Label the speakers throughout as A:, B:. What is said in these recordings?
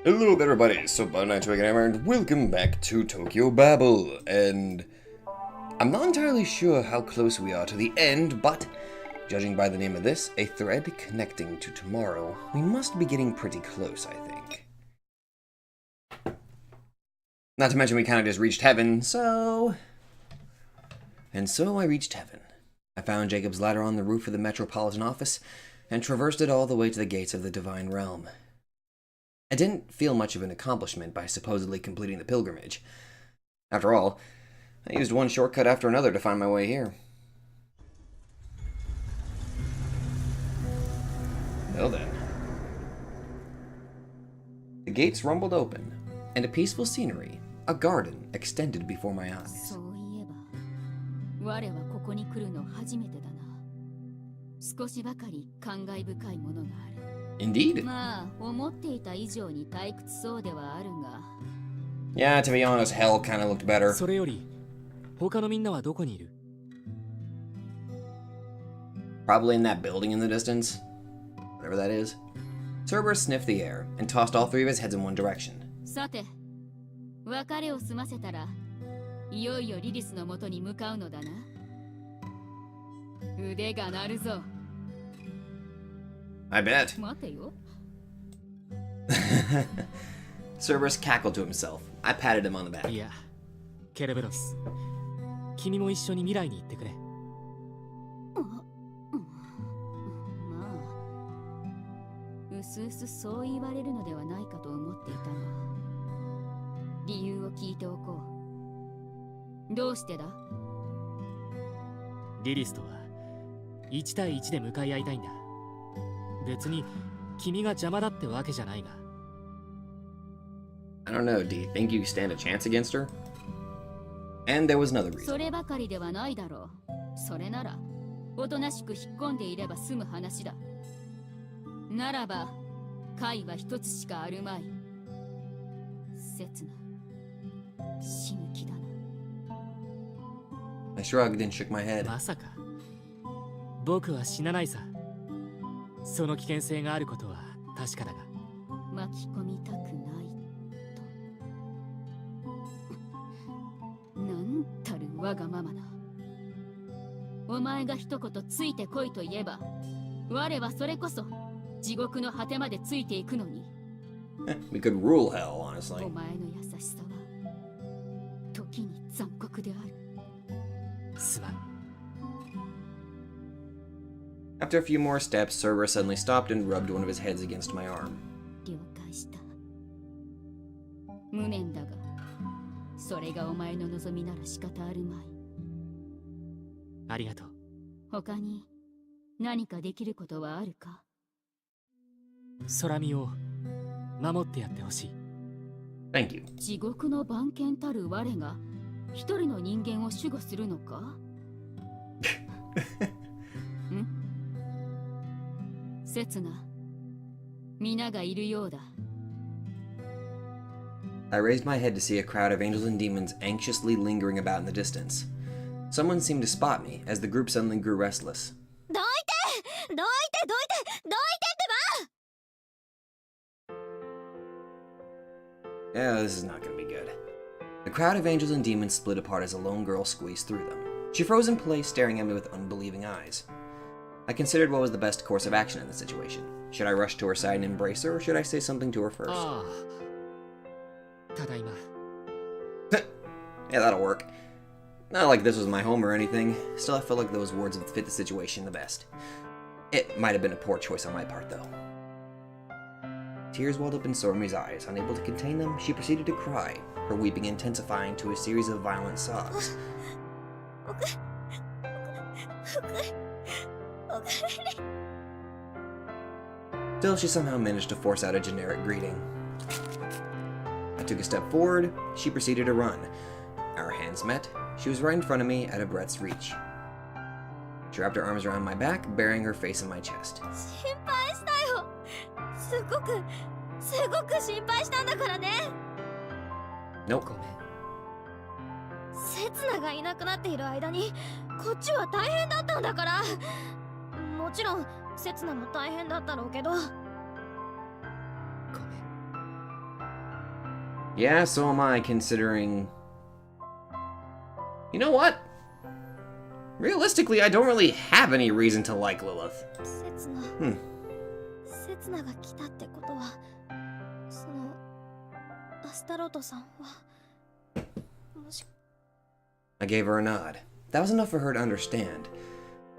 A: Hello there everybody, so Hammer, and welcome back to Tokyo Babel, and I'm not entirely sure how close we are to the end, but judging by the name of this, a thread connecting to tomorrow, we must be getting pretty close, I think. Not to mention we kind of just reached heaven, so... And so I reached heaven. I found Jacob's ladder on the roof of the Metropolitan Office, and traversed it all the way to the gates of the Divine Realm. I didn't feel much of an accomplishment by supposedly completing the pilgrimage. After all, I used one shortcut after another to find my way here. Well then. The gates rumbled open, and a peaceful scenery, a garden, extended before my eyes. Indeed. Yeah, to be honest, hell kind of looked better. Probably in that building in the distance. Whatever that is. Cerberus sniffed the air and tossed all three of his heads in one direction. I bet. Cerberus cackled to himself. I patted him on the back.
B: Yeah. Kerberos. 君も一緒に未来に行ってくれ。
C: 薄々そう言われるのではないかと思っていたが、理由を聞いておこう。どうしてだ？
B: リリスとは1対1で向かい合いたいんだ。別に君が邪魔だってわけじゃないが。
A: I don't know, do you think you stand a chance against her? And there was another reason.
C: そればかりではないだろう。それなら、おとなしく引っ込んでいれば済む話だ。ならば、解は一つしかあるまい。刹那、死ぬ気だな。
A: I shrugged and shook my head.
B: まさか、僕は死なないさ。その危険性があることは確かだが。
C: 巻き込みたくないと。なんたるわがままな。お前が一言ついてこいと言えば、我はそれこそ地獄の果てまでついていくのに。
A: We could rule hell, honestly.
C: お前の優しさは時に残酷である。
B: すまん。
A: After a few more steps, Cerberus suddenly stopped and rubbed one of his heads against my arm.
C: 了解した。無念だが、それがお前の望みなら仕方あるまい。
B: ありがとう。
C: 他に何かできることはあるか？
B: 空見を守ってやってほしい。
A: Thank you.
C: 地獄の番犬たる我が一人の人間を守護するのか？ん？刹那、皆がいるようだ。
A: I raised my head to see a crowd of angels and demons anxiously lingering about in the distance. Someone seemed to spot me as the group suddenly grew restless.
D: どいてってば！
A: Yeah, this is not going to be good. The crowd of angels and demons split apart as a lone girl squeezed through them. She froze in place, staring at me with unbelieving eyes. I considered what was the best course of action in the situation. Should I rush to her side and embrace her, or should I say something to her first?
B: ああ。ただいま。
A: Yeah, that'll work. Not like this was my home or anything. Still, I felt like those words would fit the situation the best. It might have been a poor choice on my part, though. Tears welled up in Sormi's eyes. Unable to contain them, she proceeded to cry, her weeping intensifying to a series of violent sobs. Still, she somehow managed to force out a generic greeting. I took a step forward, she proceeded to run. Our hands met. She was right in front of me at a breath's reach. She wrapped her arms around my back, burying her face in my chest.
D: 心配したよ。すごく心配したんだからね。
A: Nope.
B: ごめん。
D: 刹那がいなくなっている間にこっちは大変だったんだから。もちろん刹那も大変だったろうけど。
B: ごめん。
A: Yeah, so am I, considering... You know what? Realistically, I don't really have any reason to like Lilith.
D: セツナが来たってことは、そのアスタロトさんはもし
A: I gave her a nod. That was enough for her to understand.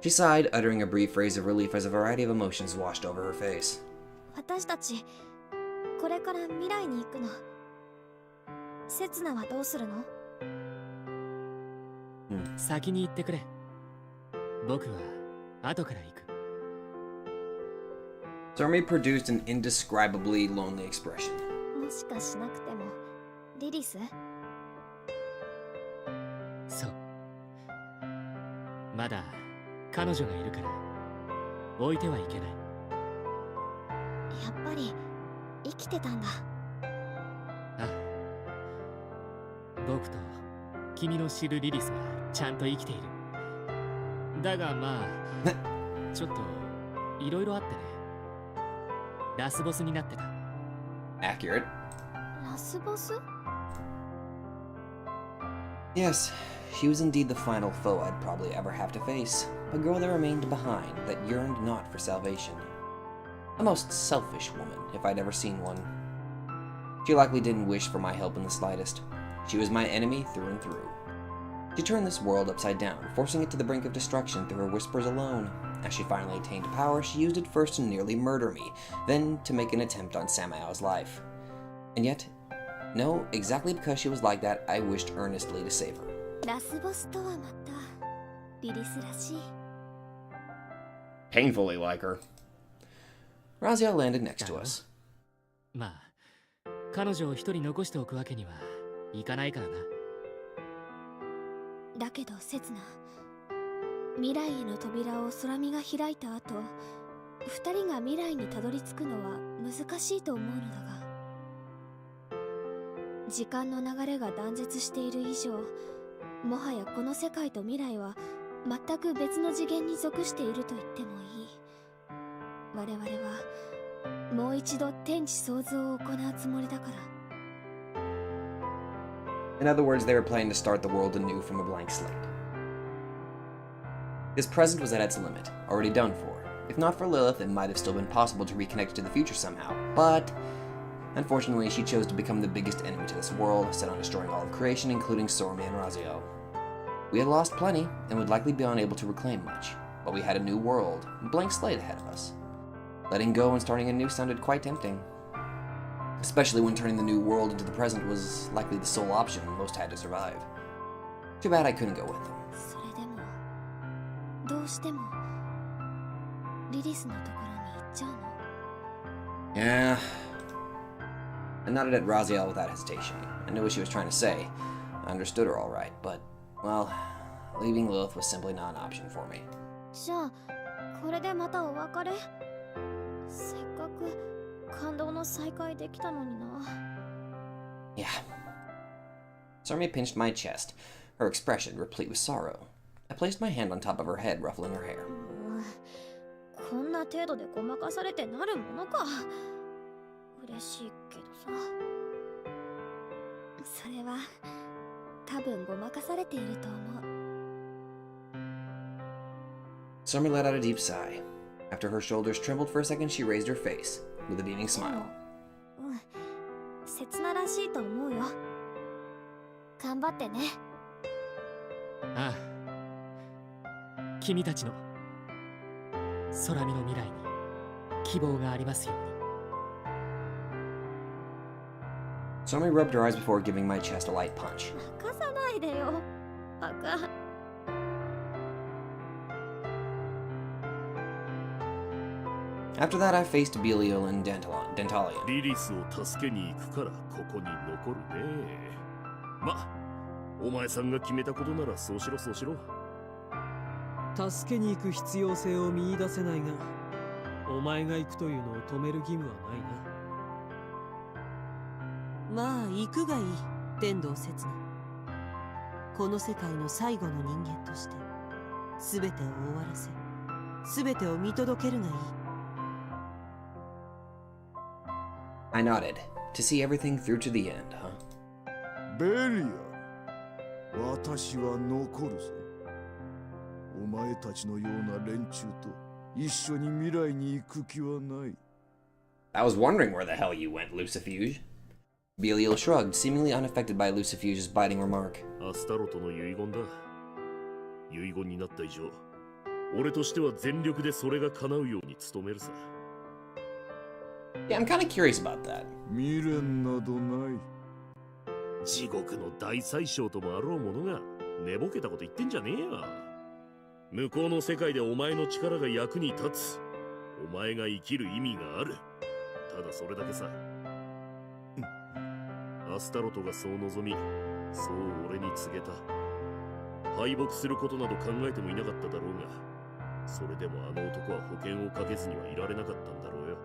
A: She sighed, uttering a brief phrase of relief as a variety of emotions washed over her face.
D: 私たちこれから未来に行くの。セツナはどうするの？
B: 先に行ってくれ。僕は後から行く。
A: Zormi produced an indescribably lonely expression.
D: もしかしなくてもリリス？
B: そう。まだ彼女がいるから置いてはいけない。
D: やっぱり生きてたんだ。
B: ああ。僕と君の知るリリスがちゃんと生きている。だがまあちょっといろいろあってね。ラスボスになってた。
A: Accurate.
D: ラスボス？
A: Yes, she was indeed the final foe I'd probably ever have to face. A girl that remained behind, that yearned not for salvation. A most selfish woman, if I'd ever seen one. She likely didn't wish for my help in the slightest. She was my enemy through and through. She turned this world upside down, forcing it to the brink of destruction through her whispers alone. As she finally attained power, she used it first to nearly murder me, then to make an attempt on Samael's life. And yet, no, exactly because she was like that, I wished earnestly to save her.
D: ラスボスとはまたリリスらしい。
A: Painfully like her. Raziel landed next to us.
B: まあ、彼女を一人残しておくわけにはいかないからな。
D: だけどセツナ、未来への扉を空見が開いた後、二人が未来にたどり着くのは難しいと思うのだが、時間の流れが断絶している以上、もはやこの世界と未来は全く別の次元に属していると言ってもいい。我々はもう一度天地創造を行うつもりだから。
A: In other words, they were planning to start the world anew from a blank slate. This present was at its limit, already done for. If not for Lilith, it might have still been possible to reconnect to the future somehow, but unfortunately, she chose to become the biggest enemy to this world, set on destroying all of creation, including Sormi and Raziel. We had lost plenty, and would likely be unable to reclaim much, but we had a new world, a blank slate ahead of us. Letting go and starting anew sounded quite tempting. Especially when turning the new world into the present was likely the sole option most had to survive. Too bad I couldn't go with them.
D: それでもどうしてもリリスのところに行っちゃうの？
A: Yeah. I nodded at Raziel without hesitation. I knew what she was trying to say. I understood her all right, but, well, leaving Lilith was simply not an option for me.
D: じゃあこれでまたお別れ？せっかく感動の再会できたのにな。
A: Yeah. Sormi pinched my chest, her expression replete with sorrow. I placed my hand on top of her head, ruffling her hair.
D: こんな程度でごまかされてなるものか。嬉しいけどさ。それは多分ごまかされていると思う。
A: Sormi let out a deep sigh. After her shoulders trembled for a second, she raised her face, with a beaming smile.
D: 切ならしいと思うよ。頑張ってね。
B: ああ。君たちの空見の未来に希望がありますように。
A: Sormi rubbed her eyes before giving my chest a light punch.
D: 任さないでよ。バカ。
A: After that, I faced Belial and Dentalion.
E: リリスを助けに行くからここに残るね。ま、お前さんが決めたことならそうしろそうしろ。
F: 助けに行く必要性を見出せないが、お前が行くというのを止める義務はないな。
G: まあ行くがいい、天道刹那。この世界の最後の人間として全てを終わらせ、全てを見届けるがいい。
A: I nodded. To see everything through to the end, huh?
H: ベリア、私は残るぞ。お前たちのような連中と一緒に未来に行く気はない。
A: I was wondering where the hell you went, Lucifuge. Belial shrugged, seemingly unaffected by Lucifuge's biting remark.
E: アスタロトの遺言だ。遺言になった以上、俺としては全力でそれが叶うように努めるさ。
A: Yeah, I'm kind of curious about that.
H: 未練などない。
E: 地獄の大宰相ともあろう者が寝ぼけたこと言ってんじゃねえよ。向こうの世界でお前の力が役に立つ。お前が生きる意味がある。ただそれだけさ。アスタロトがそう望み、そう俺に告げた。敗北することなど考えてもいなかっただろうが、それでもあの男は保険をかけずにはいられなかったんだろうよ。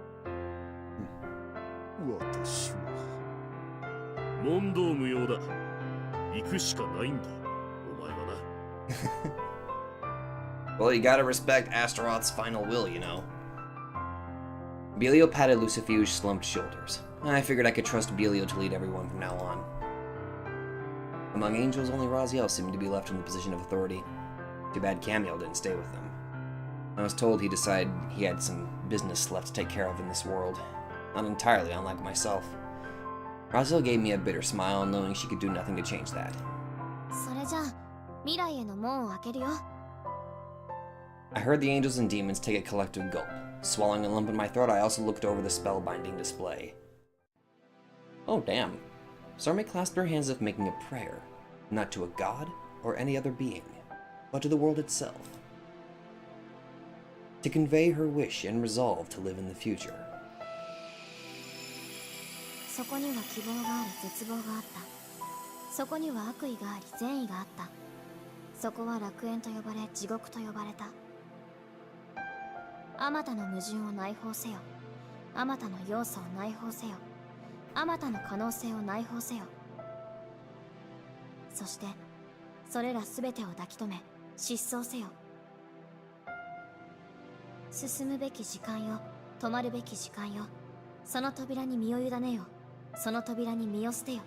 H: 私は
E: 問答無用だ。行くしかないんだ、お前はな。
A: Well, you gotta respect Astaroth's final will, you know. Belial patted Lucifuge's slumped shoulders. I figured I could trust Belial to lead everyone from now on. Among angels, only Raziel seemed to be left in the position of authority. Too bad Camiel didn't stay with them. I was told he decided he had some business left to take care of in this world. Not entirely unlike myself. Raziel gave me a bitter smile, knowing she could do nothing to change that.
D: それじゃあ未来への門を開けるよ。
A: I heard the angels and demons take a collective gulp. Swallowing a lump in my throat, I also looked over the spellbinding display. Oh, damn. Sarme clasped her hands as if making a prayer, not to a god or any other being, but to the world itself. To convey her wish and resolve to live in the future.
D: そこには希望があり絶望があった。そこには悪意があり善意があった。そこは楽園と呼ばれ地獄と呼ばれた。あまたの矛盾を内包せよ。あまたの要素を内包せよ。あまたの可能性を内包せよ。そしてそれらすべてを抱き留め失踪せよ。進むべき時間よ、止まるべき時間よ。その扉に身を委ねよ。その扉に身を捨てよ。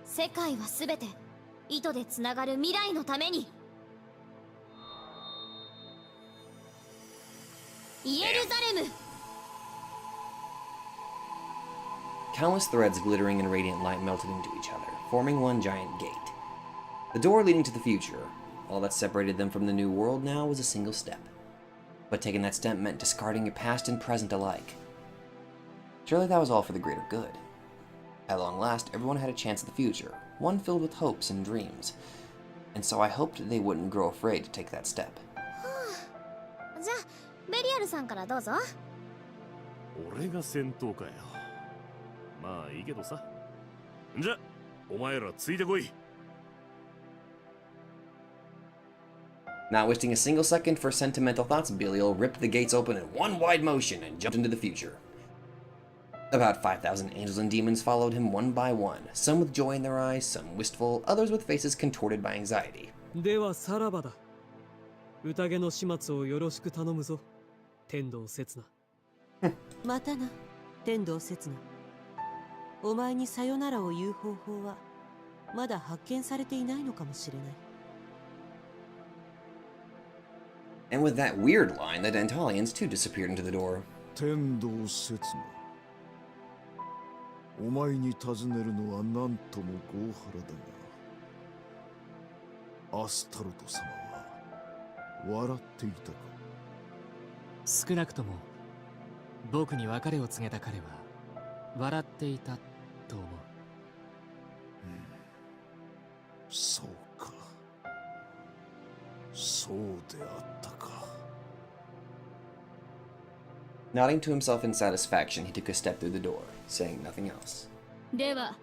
D: 世界はすべて糸でつながる未来のために。イエルザレム。
A: Countless threads glittering in radiant light melted into each other, forming one giant gate. The door leading to the future. All that separated them from the new world now was a single step. But taking that step meant discarding your past and present alike. Surely that was all for the greater good. At long last, everyone had a chance at the future, one filled with hopes and dreams. And so I hoped they wouldn't grow afraid to take that step.
D: じゃあベリアルさんからどうぞ。
E: 俺が戦闘かよ。まあいいけどさ。じゃ、お前らついてこい。
A: Not wasting a single second for sentimental thoughts, Belial ripped the gates open in one wide motion and jumped into the future. About 5,000 angels and demons followed him one by one, some with joy in their eyes, some wistful, others with faces contorted by anxiety.
F: ではさらばだ。宴の始末をよろしく頼むぞ、天道刹那。
G: またな、天道刹那。お前にさよならを言う方法はまだ発見されていないのかもしれない。
A: And with that weird line, the Dantalians too disappeared into the door.
H: 天道刹那。お前に尋ねるのは何とも豪腹だが、アスタロト様は笑っていたか。
B: 少なくとも僕に別れを告げた彼は笑っていたと思う。
H: そうか。そうであったか。
A: Nodding to himself in satisfaction, he took a step through the door, saying nothing else.
C: では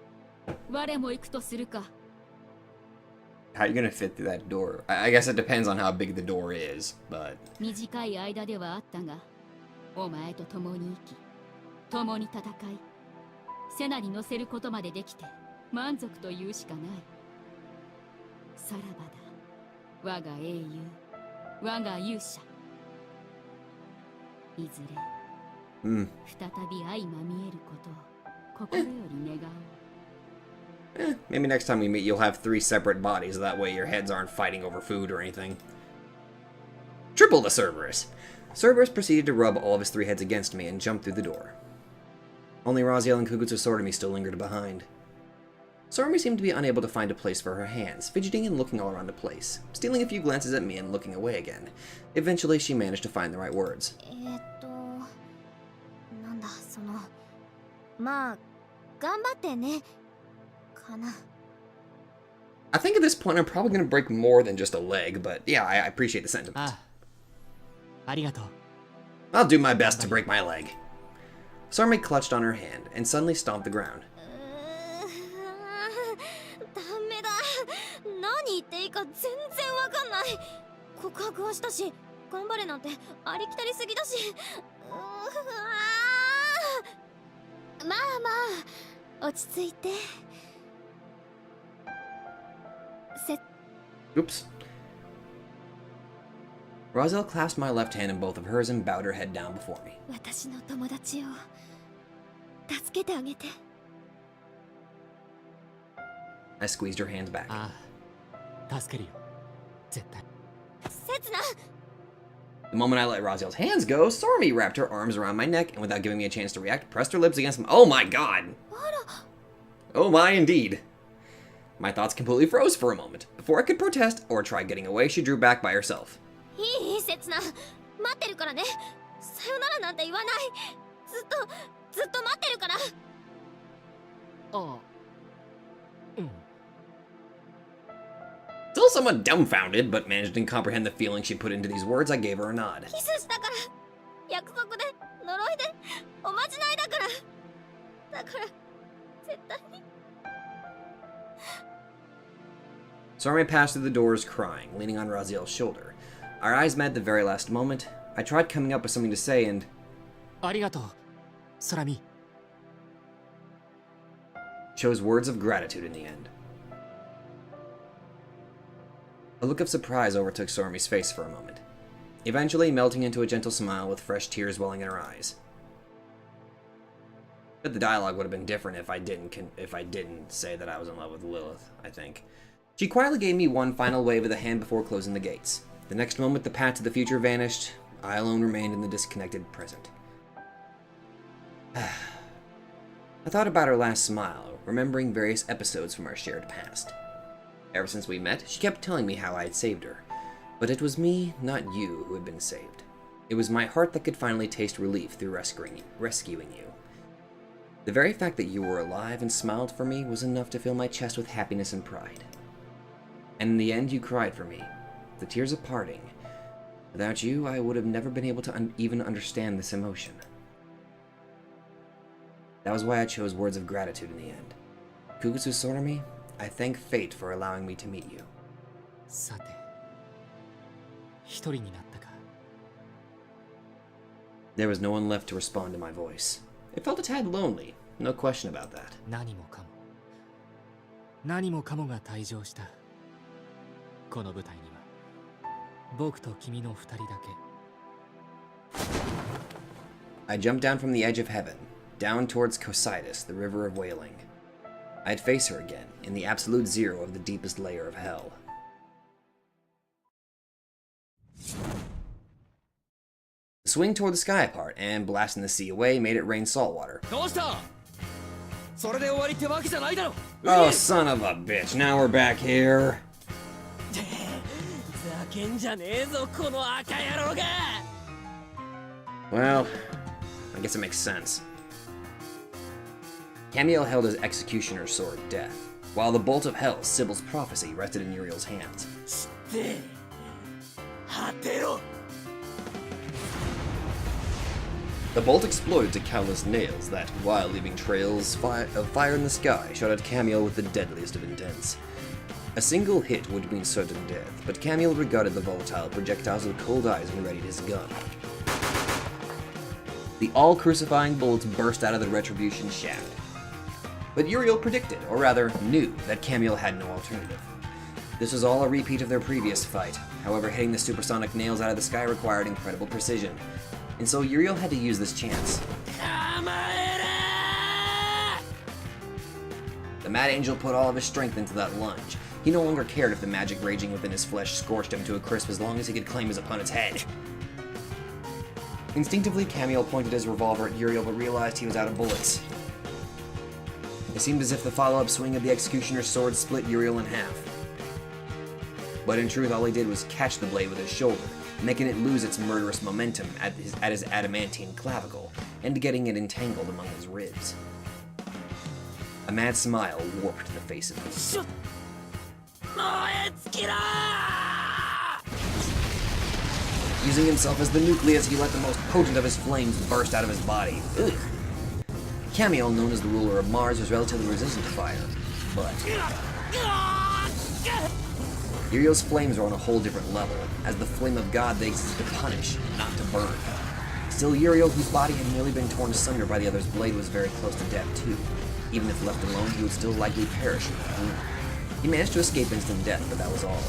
C: 我も行くとするか。
A: How are you gonna fit through that door? I guess it depends on how big the door is, but...
C: 短い間ではあったが、お前と共に生き、共に戦い、セナに乗せることまでできて満足というしかない。さらばだ、我が英雄、我が勇者。いずれ、再び相まみえることを心より願おう。
A: Maybe next time we meet you'll have 3 separate bodies, that way your heads aren't fighting over food or anything. Triple the Cerberus! Cerberus proceeded to rub all of his 3 heads against me and jumped through the door. Only Raziel and Kugutsu Sorami still lingered behind. Sorami seemed to be unable to find a place for her hands, fidgeting and looking all around the place, stealing a few glances at me and looking away again. Eventually, she managed to find the right words.
D: なんだそのまあ頑張ってねかな
A: I think at this point I'm probably going to break more than just a leg, but yeah, I appreciate the sentiment.
B: ああ、ありがとう。
A: I'll do my best to break my leg. Sorami clutched on her hand and suddenly stomped the ground.
D: ダメだ何言っていいか全然わかんない告白はしたし頑張れなんてありきたりすぎだしまあまあ落ち着いて
A: Oops. Raziel clasped my left hand in both of hers and bowed her head down before me.
D: 私の友達を助けてあげて
A: I squeezed her hands back.
B: ああ、助けるよ。絶対。
D: 刹那
A: The moment I let Raziel's hands go, Sorami wrapped her arms around my neck and without giving me a chance to react, pressed her lips against my— Oh my god! Oh my indeed. My thoughts completely froze for a moment. Before I could protest or try getting away, she drew back by herself.
D: いい刹那待ってるからねさよならなんて言わないずっと待ってるから
B: ああ。うん。
A: Still somewhat dumbfounded, but managed to comprehend the feeling she put into these words, I gave her a nod.
D: キスしたから約束で呪いでおまじないだから絶対に
A: Sorami passed through the doors crying, leaning on Raziel's shoulder. Our eyes met at the very last moment. I tried coming up with something to say and...
B: ありがとう、空見。
A: chose words of gratitude in the end. A look of surprise overtook Sorami's face for a moment, eventually melting into a gentle smile with fresh tears welling in her eyes. But the dialogue would have been different if I didn't say that I was in love with Lilith, I think. She quietly gave me one final wave of the hand before closing the gates. The next moment the path to the future vanished. I alone remained in the disconnected present. I thought about her last smile, remembering various episodes from our shared past. Ever since we met, she kept telling me how I had saved her. But it was me, not you, who had been saved. It was my heart that could finally taste relief through rescuing you. The very fact that you were alive and smiled for me was enough to fill my chest with happiness and pride. And in the end, you cried for me, the tears of parting. Without you, I would have never been able to even understand this emotion. That was why I chose words of gratitude in the end. Kugutsu Sorami, I thank fate for allowing me to meet you.
B: さて、一人になったか。
A: There was no one left to respond to my voice. It felt a tad lonely, no question about that.
B: 何もかもが退場した。この舞台には僕と君の二人だけ。
A: I jumped down from the edge of heaven, down towards Cocytus, the river of wailing. I'd face her again, in the absolute zero of the deepest layer of hell. The swing toward the sky apart and blasting the sea away made it rain salt water.
F: どうした？それで終わりってわけじゃないだろ。
A: Oh, son of a bitch, now we're back here.
F: ざけんじゃねえぞこの赤野郎が。
A: Well, I guess it makes sense. Camiel held his executioner's sword, Death, while the bolt of hell, Sibyl's prophecy, rested in Uriel's hands.
F: 知って果てろ。
A: The bolt exploded to countless nails that, while leaving trails of fire in the sky, shot at Camiel with the deadliest of intents. A single hit would mean certain death, but Camiel regarded the volatile projectiles with cold eyes and readied his gun. The all-crucifying bullets burst out of the Retribution shaft. But Uriel predicted, or rather, knew, that Camiel had no alternative. This was all a repeat of their previous fight. However, hitting the supersonic nails out of the sky required incredible precision. And so Uriel had to use this chance. The Mad Angel put all of his strength into that lunge. He no longer cared if the magic raging within his flesh scorched him to a crisp as long as he could claim his opponent's head. Instinctively, Camiel pointed his revolver at Uriel but realized he was out of bullets. It seemed as if the follow-up swing of the Executioner's sword split Uriel in half. But in truth, all he did was catch the blade with his shoulder, making it lose its murderous momentum at his adamantine clavicle, and getting it entangled among his ribs. A mad smile warped the face of him. Using himself as the nucleus, he let the most potent of his flames burst out of his body. Ugh. Camiel, known as the ruler of Mars, was relatively resistant to fire, but Uriel's flames were on a whole different level. As the flame of God, they existed to punish, not to burn. Still, Uriel, whose body had nearly been torn asunder by the other's blade, was very close to death too. Even if left alone, he would still likely perish in the wound. He managed to escape instant death, but that was all.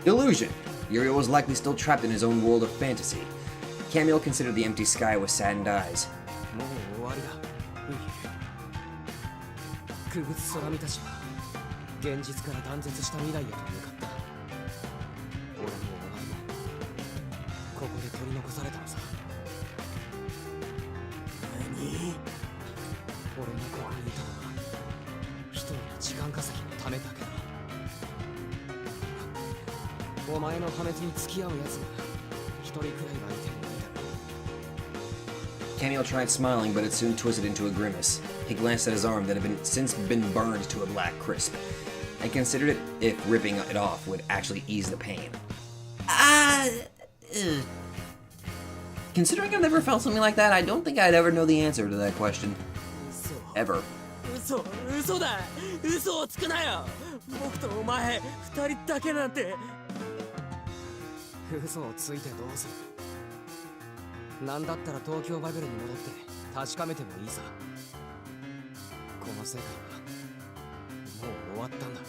A: Delusion! Uriel was likely still trapped in his own world of fantasy. Camiel considered the empty sky with saddened eyes.
F: 空物空見たちは現実から断絶した未来へと向かった俺もお前もここで取り残されたのさ何俺がここにいたのは一人の時間稼ぎのためだけだお前の破滅に付き合う奴が一人くらいはいてもいいだろう
A: Camiel tried smiling, but it soon twisted into a grimace. He glanced at his arm that had since been burned to a black crisp, and considered it if ripping it off would actually ease the pain. Considering I've never felt something like that, I don't think I'd ever know the answer to that question. Ever.
F: 嘘だ嘘をつくなよ僕とお前二人だけなんて嘘をついてどうするなんだったら東京バベルに戻って確かめてもいいさこの世界はもう終わったんだ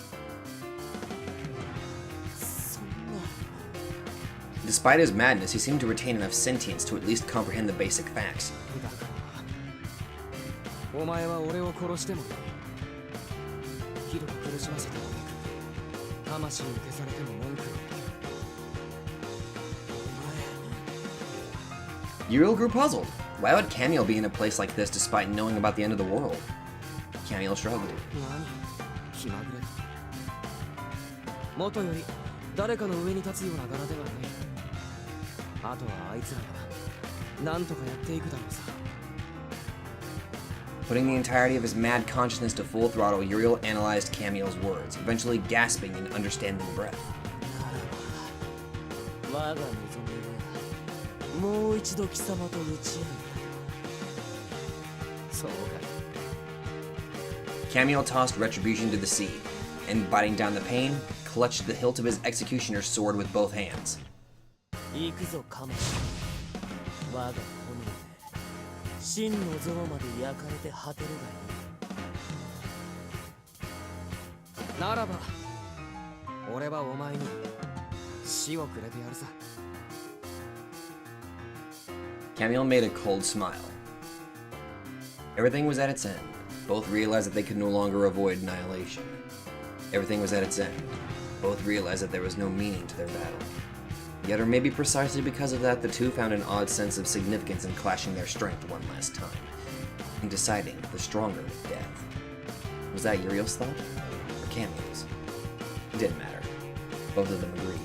F: そんな
A: Despite his madness, he seemed to retain enough sentience to at least comprehend the basic facts.
F: だからお前は俺を殺してもいいひどく苦しませてもなく魂に消されても文句は
A: Uriel grew puzzled. Why would Camiel be in a place like this despite knowing about the end of the world? Camiel shrugged.
F: 何気まぐれだ元より誰かの上に立つような柄ではないあとはあいつらが何とかやっていくだろうさ
A: Putting the entirety of his mad consciousness to full throttle, Uriel analyzed Camiel's words, eventually gasping in understanding breath.
F: 我が望みはもう一度貴様と打ち合うそうか
A: Camiel tossed retribution to the sea, and biting down the pain, clutched the hilt of his executioner's sword with both hands.
F: 行くぞ魂我が炎で真の像まで焼かれて果てるがいいならば俺はお前に死をくれてやるさ
A: Camiel made a cold smile. Everything was at its end. Both realized that they could no longer avoid annihilation. Everything was at its end. Both realized that there was no meaning to their battle. Yet, or maybe precisely because of that, the two found an odd sense of significance in clashing their strength one last time, in deciding the stronger with death. Was that Uriel's thought? Or Camiel's? It didn't matter. Both of them agreed.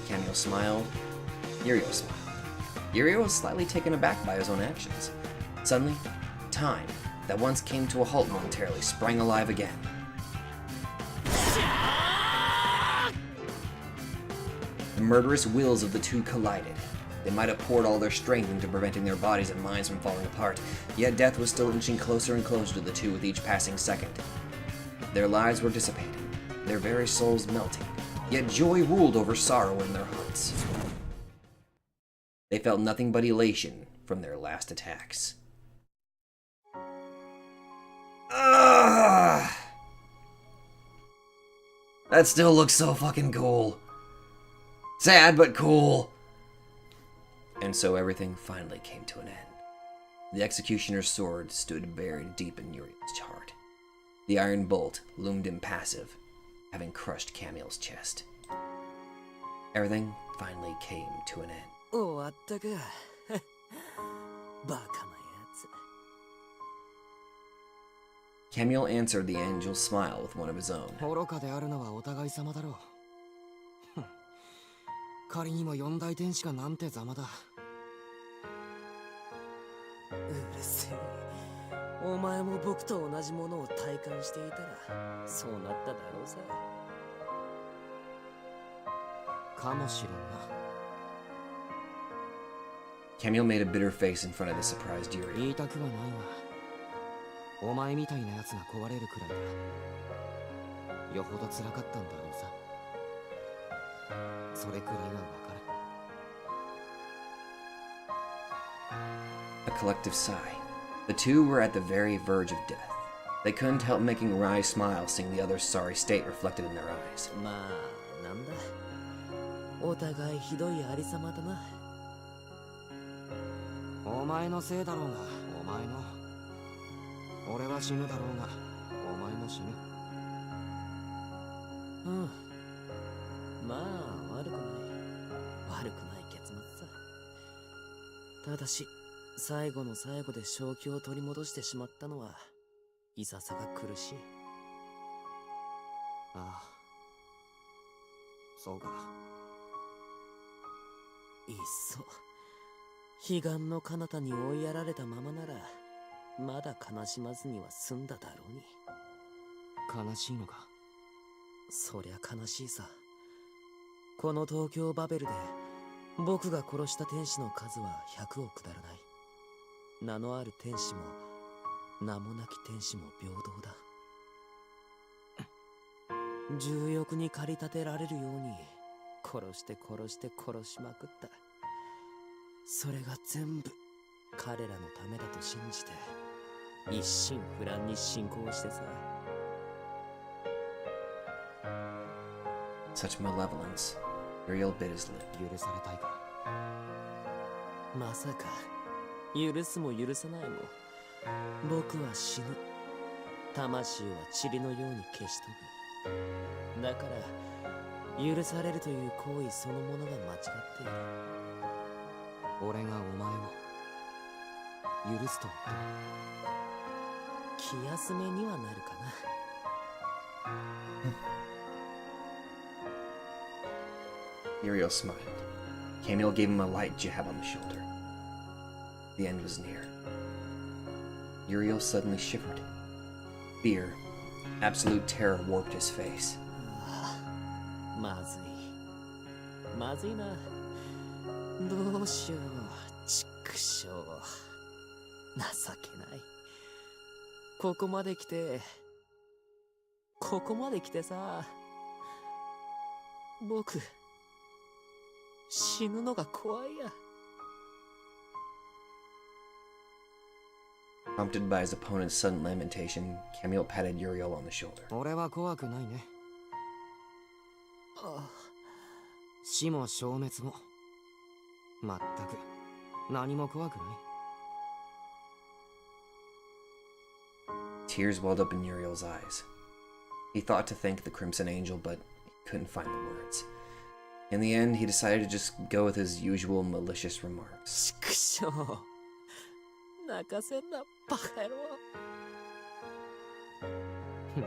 A: Camiel smiled. Uriel smiled. Uriel was slightly taken aback by his own actions. Suddenly, time, that once came to a halt momentarily, sprang alive again. The murderous wills of the two collided. They might have poured all their strength into preventing their bodies and minds from falling apart, yet death was still inching closer and closer to the two with each passing second. Their lives were dissipating, their very souls melting, yet joy ruled over sorrow in their hearts. They felt nothing but elation from their last attacks. Ugh! That still looks so fucking cool. Sad, but cool. And so everything finally came to an end. The executioner's sword stood buried deep in Uriel's heart. The iron bolt loomed impassive, having crushed Camille's chest. Everything finally came to an end.
F: 終わったか。バカなやつ。
A: Camille answered the angel's smile with one of his own.
F: 愚かであるのはお互い様だろう。仮にも四大天使がなんてざまだ。うるせえ。お前も僕と同じものを体感していたらそうなっただろうさ。かもしれんな。
A: Camille made a bitter face in front of the surprised Uriel.
F: 言いたくはないが、お前みたいなやつが壊れるくらいだ。よほど辛かったんだろうさ。それくらいはわかる。
A: A collective sigh. The two were at the very verge of death. They couldn't help making a wry smile seeing the other's sorry state reflected in their eyes.
F: まあ、なんだ。お互いひどいありさまだな。お前のせいだろうが、お前の。俺は死ぬだろうが、お前も死ぬ。うん。まあ、悪くない。悪くない結末さ。ただし、最後の最後で正気を取り戻してしまったのは、いささが苦しい。ああ。そうか。いっそ。彼岸の彼方に追いやられたままなら、まだ悲しまずには済んだだろうに。悲しいのか？そりゃ悲しいさ。この東京バベルで、僕が殺した天使の数は100を下らない。名のある天使も、名もなき天使も平等だ。重欲に駆り立てられるように、殺して殺して殺しまくった。それが全部彼らのためだと信じて一心不乱に信仰してさ。
A: Such malevolence. Uriel bit his lip.
F: 許されたいか。まさか許すも許さないも僕は死ぬ。魂は塵のように消し飛ぶ。だから許されるという行為そのものが間違っている。俺がお前を許すと言って気休めにはなるかな。
A: Uriel smiled. Camille gave him a light jab on the shoulder. The end was near. Uriel suddenly shivered. Fear, absolute terror warped his face.
F: まずい。まずいな。どうしよう。ちくしょう。情けない。ここまで来てさ。僕、死ぬのが怖いや。
A: Prompted by his opponent's sudden lamentation, Camille patted Uriel on the shoulder.
F: 俺は怖くないね。死も消滅もまったく何も怖くない。
A: Tears welled up in Uriel's eyes. He thought to thank the Crimson Angel, but he couldn't find the words. In the end, he decided to just go with his usual malicious remarks.
F: ちくしょう。泣かせんな、バカ野郎。何？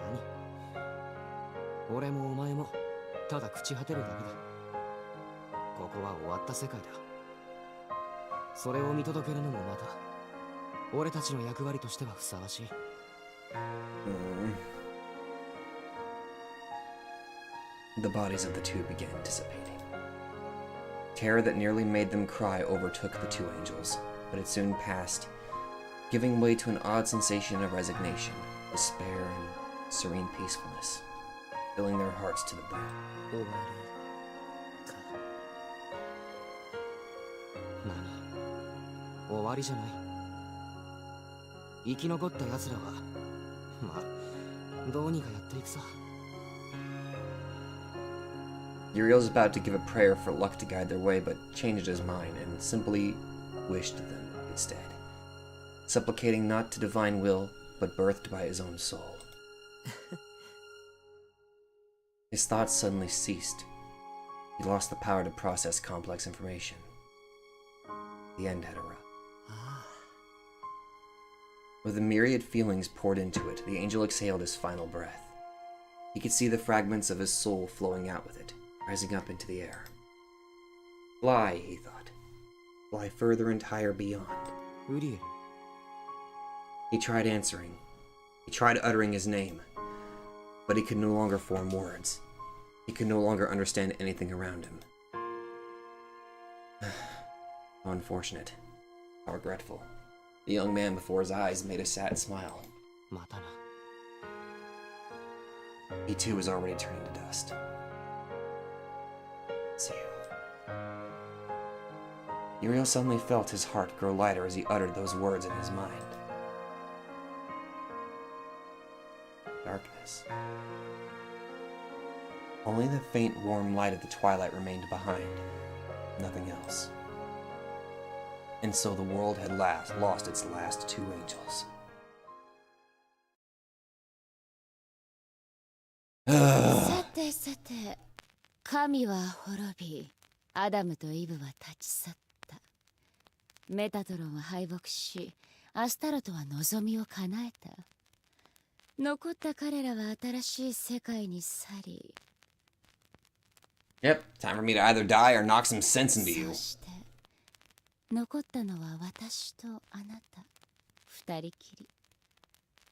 F: 俺もお前もただ朽ち果てるだけだ。ここは終わった世界だ。それを見届けるのもまた俺たちの役割としてはふさわしい。
A: The bodies of the two began dissipating. Terror that nearly made them cry overtook the two angels, but it soon passed, giving way to an odd sensation of resignation, despair, and serene peacefulness, filling their hearts to the brim.
F: 終わりか。何？終わりじゃない。生き残った奴らはまあどうにかやっていくさ。
A: Uriel's about to give a prayer for luck to guide their way, but changed his mind and simply wished them instead. supplicating not to divine will, but birthed by his own soul. His thoughts suddenly ceased. He lost the power to process complex information. The end had arrived. With a myriad feelings poured into it, the angel exhaled his final breath. He could see the fragments of his soul flowing out with it, rising up into the air. Fly, he thought. Fly further and higher beyond.
F: Uriel.
A: He tried answering. He tried uttering his name. But he could no longer form words. He could no longer understand anything around him. How unfortunate. How regretful. The young man before his eyes made a sad smile.
F: またな。
A: He too was already turning to dust. See you. Uriel suddenly felt his heart grow lighter as he uttered those words in his mind. Darkness. Only the faint, warm light of the twilight remained behind. Nothing else. And so the world had lost its last two angels.
C: さてさて、神は滅び、アダムとイブは立ち去った。メタトロンは敗北し、アスタロトは望みを叶えた。残った彼らは新しい世界に去り。
A: Yep, time for me to either die or knock some sense into you.
C: そして残ったのは私とあなた二人きり。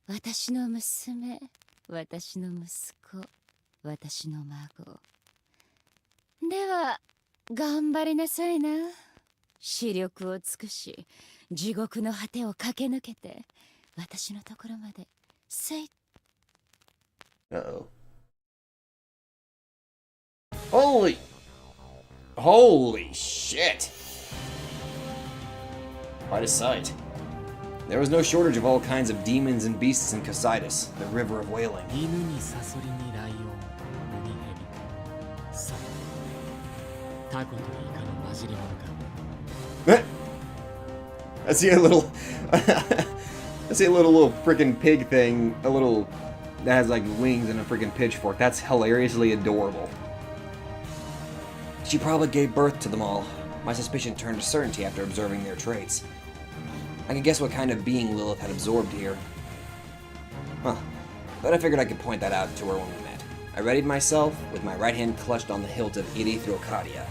C: 私の娘、私の息子、私の孫。では頑張りなさいな。視力を尽くし地獄の果てを駆け抜けて私のところまでせい。
A: Uh-oh. Holy shit! Quite a sight. There was no shortage of all kinds of demons and beasts in Cocytus, the river of wailing.
B: 犬にサソリにライオン、ウミヘビ、サメ、タコとイカの混じり物か。
A: I see a little I see a little freaking pig thing, a little that has like wings and a freaking pitchfork. That's hilariously adorable. She probably gave birth to them all. My suspicion turned to certainty after observing their traits. I could guess what kind of being Lilith had absorbed here. Huh. But I figured I could point that out to her when we met. I readied myself, with my right hand clutched on the hilt of Erythrocardia.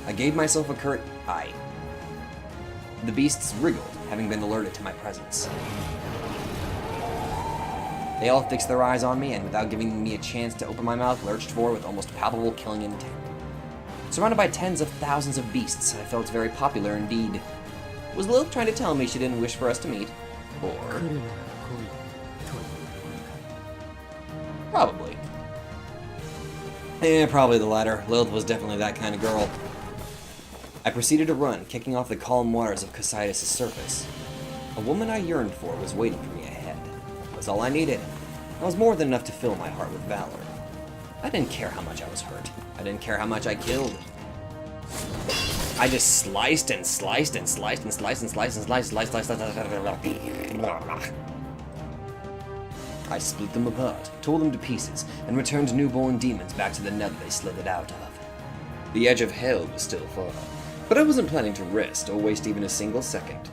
A: I gave myself a curt aye. The beasts wriggled, having been alerted to my presence. They all fixed their eyes on me, and without giving me a chance to open my mouth, lurched forward with almost palpable killing intent. Surrounded by tens of thousands of beasts, I felt very popular indeed. Was Lilith trying to tell me she didn't wish for us to meet? Or... Probably. Yeah, probably the latter. Lilith was definitely that kind of girl. I proceeded to run, kicking off the calm waters of Cocytus' surface. A woman I yearned for was waiting for me ahead. That was all I needed. That was more than enough to fill my heart with valor. I didn't care how much I was hurt. I didn't care how much I killed. I just sliced and sliced and sliced and sliced and sliced and sliced, sliced. I split them apart, tore them to pieces, and returned newborn demons back to the nether they slithered out of. The edge of hell was still far, but I wasn't planning to rest or waste even a single second.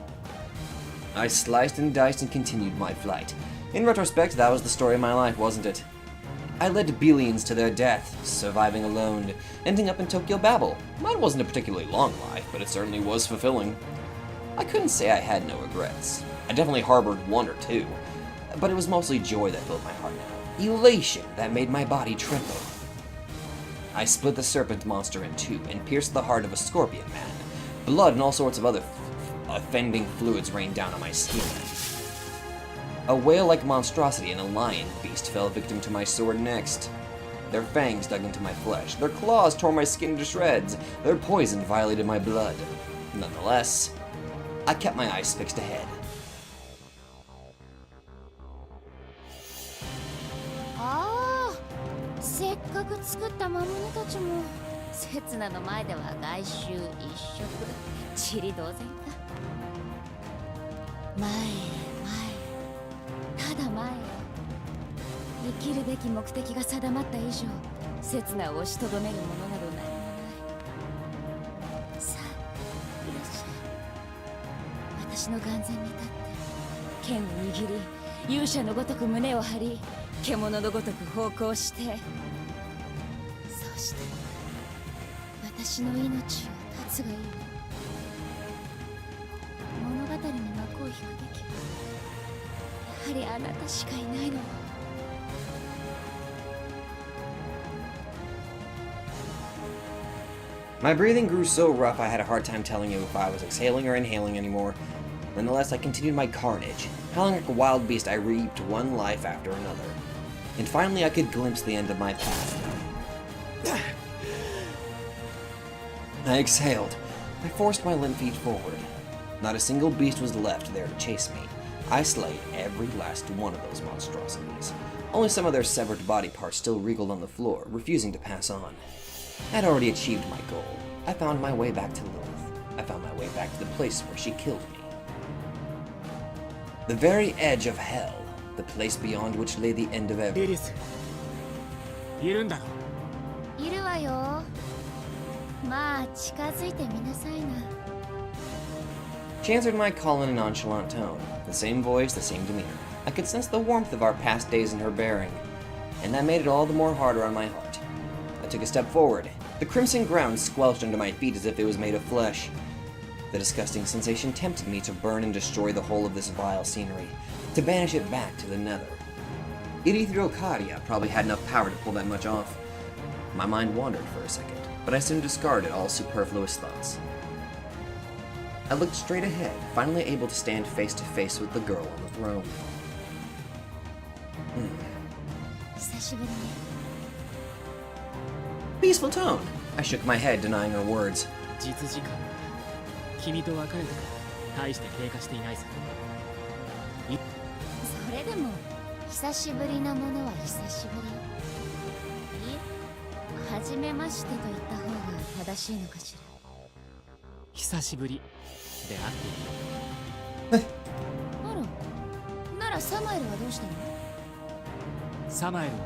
A: I sliced and diced and continued my flight. In retrospect, that was the story of my life, wasn't it? I led billions to their death, surviving alone, ending up in Tokyo Babel. Mine wasn't a particularly long life, but it certainly was fulfilling. I couldn't say I had no regrets. I definitely harbored one or two, but it was mostly joy that filled my heart now. Elation that made my body tremble. I split the serpent monster in two and pierced the heart of a scorpion man. Blood and all sorts of other offending fluids rained down on my skin. A whale-like monstrosity and a lion beast fell victim to my sword next. Their fangs dug into my flesh, their claws tore my skin to shreds, their poison violated my blood. Nonetheless, I kept my eyes fixed ahead.
C: 刹那の前では外周一色、ちり同然か。前へ前へ、ただ前へ。生きるべき目的が定まった以上、刹那を押しとどめるものなど何もない。さあいらっしゃい。私の眼前に立って剣を握り、勇者のごとく胸を張り、獣のごとく咆哮して、そうして私の命を絶つがいい。物語に幕を引くべきはやはりあなたしかいないの。
A: My breathing grew so rough I had a hard time telling you if I was exhaling or inhaling anymore. Nonetheless, I continued my carnage. Howling like a wild beast, I reaped one life after another. And finally, I could glimpse the end of my path. I exhaled. I forced my limp feet forward. Not a single beast was left there to chase me. I slayed every last one of those monstrosities. Only some of their severed body parts still wriggled on the floor, refusing to pass on. I had already achieved my goal. I found my way back to Lilith. I found my way back to the place where she killed me. The very edge of hell, the place beyond which lay the end of
B: リ
A: everything.
B: リス、いるんだろ。
C: いるわよ。まあ近づいてみなさいな。
A: She answered my call in a nonchalant tone, the same voice, the same demeanor. I could sense the warmth of our past days in her bearing, and that made it all the more harder on my heart. I took a step forward. The crimson ground squelched under my feet as if it was made of flesh. The disgusting sensation tempted me to burn and destroy the whole of this vile scenery, to banish it back to the nether. Irithrocaria probably had enough power to pull that much off. My mind wandered for a second, but I soon discarded all superfluous thoughts. I looked straight ahead, finally able to stand face to face with the girl on the throne.
C: 久しぶりね。
A: Peaceful tone. I shook my head, denying her words.
B: 実時間は君と別れてから大して経過していないさ。
C: それでも久しぶりなものは久しぶり。いえ、初めましてと言った方が正しいのかしら。
B: 久しぶりであっている。
C: あら、ならサマエルはどうしたの？
B: サマエルは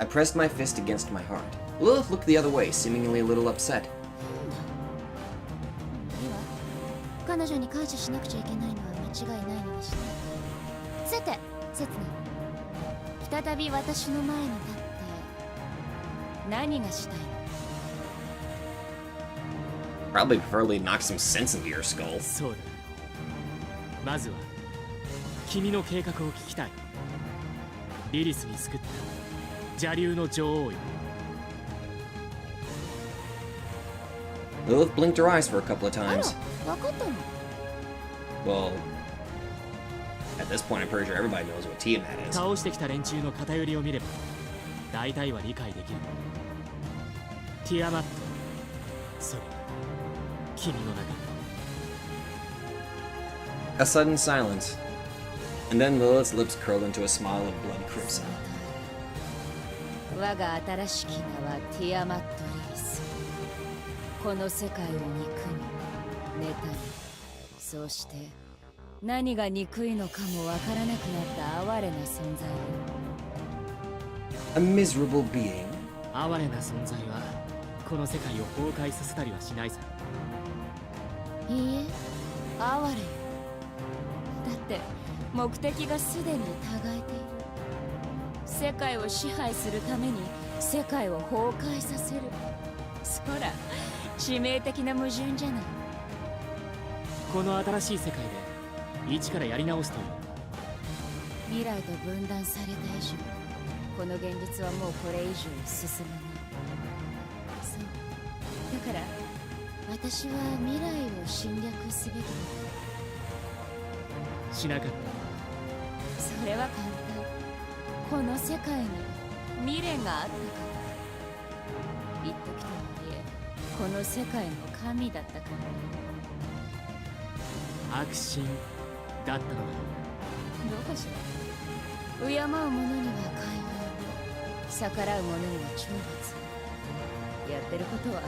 A: I pressed my fist against my heart. Lilith looked the other way, seemingly a little upset.
C: いいわ。彼女に感謝しなくちゃいけないのは間違いないのだしね。さて、セツナ。再び私の前に立って何がしたいの？
A: Probably preferably knock some sense into your skull.
B: そうだ。まずは君の計画を聞きたい。リリスに救った邪竜の女王よ。
A: Lilith blinked her eyes for a couple of
C: あら、
A: times.
C: わかったの？
A: Well, at this point, I'm pretty sure everybody knows what Tiamat is.
B: 倒してきた連中の偏りを見れば大体は理解できる。ティアマット、それが君の中に。
A: A sudden silence, and then Lilith's lips curled into a smile of blood crimson.
C: 我が新しき名はティアマット・リリス。この世界を憎み、妬み、そうして何が憎いのかもわからなくなった哀れな存在よ。
A: A miserable being.
B: 哀れな存在はこの世界を崩壊させたりはしないさ。
C: いいえ、哀れよ。だって目的がすでに違えている。世界を支配するために世界を崩壊させる。そら、致命的な矛盾じゃない。
B: この新しい世界で一からやり直すという。
C: 未来と分断された以上、この現実はもうこれ以上進まない。そう。だから私は未来を侵略すべきだ。
B: しなかった。
C: それは簡単。この世界に未練があったから。言っときとはいえ、この世界の神だったから。
B: 悪心だったのだろう。
C: どうかしら。敬う者には寛容を、逆らう者には懲罰を。やってることは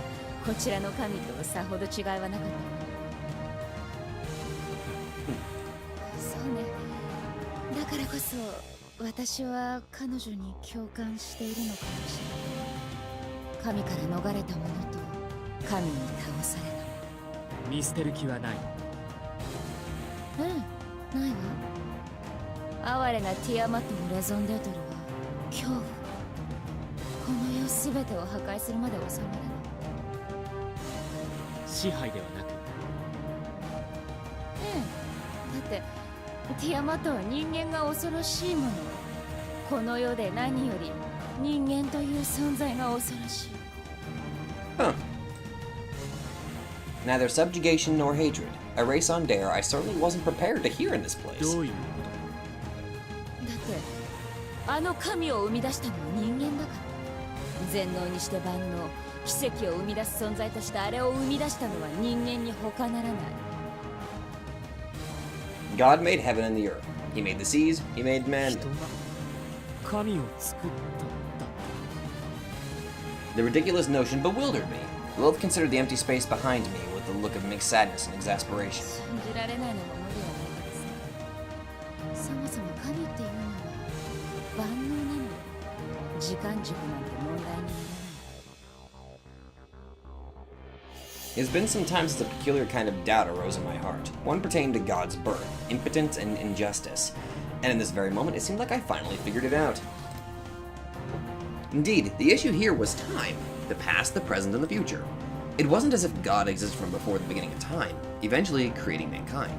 C: こちらの神とさほど違いはなかった。そうね。だからこそ私は彼女に共感しているのかもしれない。神から逃れた者と神に倒された。
B: 見捨てる気はない。
C: ないわ。哀れなティアマットのレゾンデートルは恐怖。この世すべてを破壊するまで収まらない。
B: 支配ではなく。
C: だってティアマットは人間が恐ろしいもの。この世で何より人間という存在が恐ろしい。
A: Huh. Neither subjugation nor hatred. A race on Dare I certainly wasn't prepared to hear in this place.
B: どういうこ
C: だってあの神を生み出したのは人間だから。全能にして万能、奇跡を生み出す存在としてあれを生み出したのは人間に他ならない。
A: God made heaven and the earth. He made the seas. He made
B: と
A: men.
B: 人が神を作ったんだ。
A: The ridiculous notion bewildered me. Lilith considered the empty space behind me with a look of mixed sadness and exasperation.
C: 信じられないのも無理はないからさ。そもそも神っていうのは万能なのよ。時間軸なんて問題にならない。
A: It has been some time since a peculiar kind of doubt arose in my heart, one pertaining to God's birth, impotence, and injustice. And in this very moment, it seemed like I finally figured it out. Indeed, the issue here was time, the past, the present, and the future. It wasn't as if God existed from before the beginning of time, eventually creating mankind.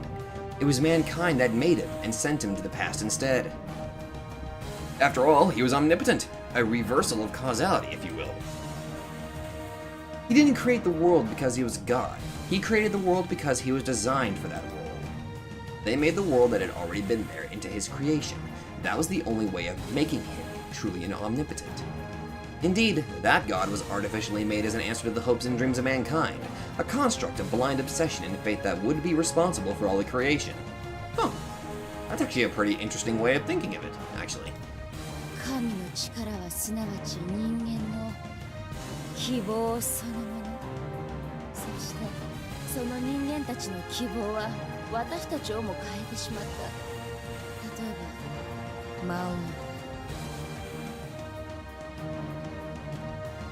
A: It was mankind that made him and sent him to the past instead. After all, he was omnipotent, a reversal of causality, if you will. He didn't create the world because he was God. He created the world because he was designed for that world. They made the world that had already been there into his creation. That was the only way of making him truly an omnipotent. Indeed, that God was artificially made as an answer to the hopes and dreams of mankind, a construct of blind obsession and faith that would be responsible for all the creation. Huh. That's actually a pretty interesting way of thinking of it, actually.
C: 神の力はすなわち人間の希望そのもの。そしてその人間たちの希望は私たちをも変えてしまった。例えば魔王。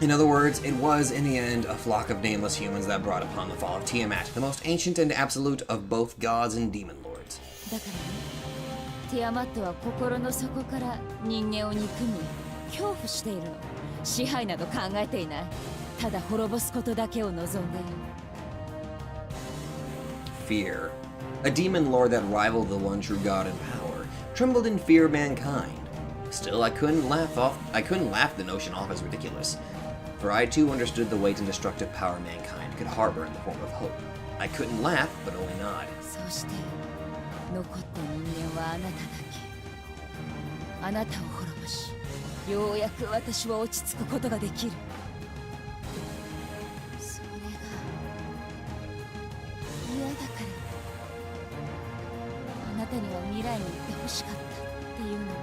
A: In other words, it was, in the end, a flock of nameless humans that brought upon the fall of Tiamat, the most ancient and absolute of both gods and demon lords.
C: だからね、ティアマットは心の底から人間を憎み、恐怖しているの。支配など考えていない。ただ滅ぼすことだけを望んでいる。
A: Fear. A demon lord that rivaled the one true god in power, trembled in fear of mankind. Still, I couldn't laugh the notion off as ridiculous. For I too understood the weight and destructive power mankind could harbor in the form of hope. I couldn't laugh, but only nod.
C: そうして残った人間はあなただけ。あなたを滅ぼし、ようやく私は落ち着くことができる。それが嫌だから。あなたには未来に行ってほしかったっていうのに。ど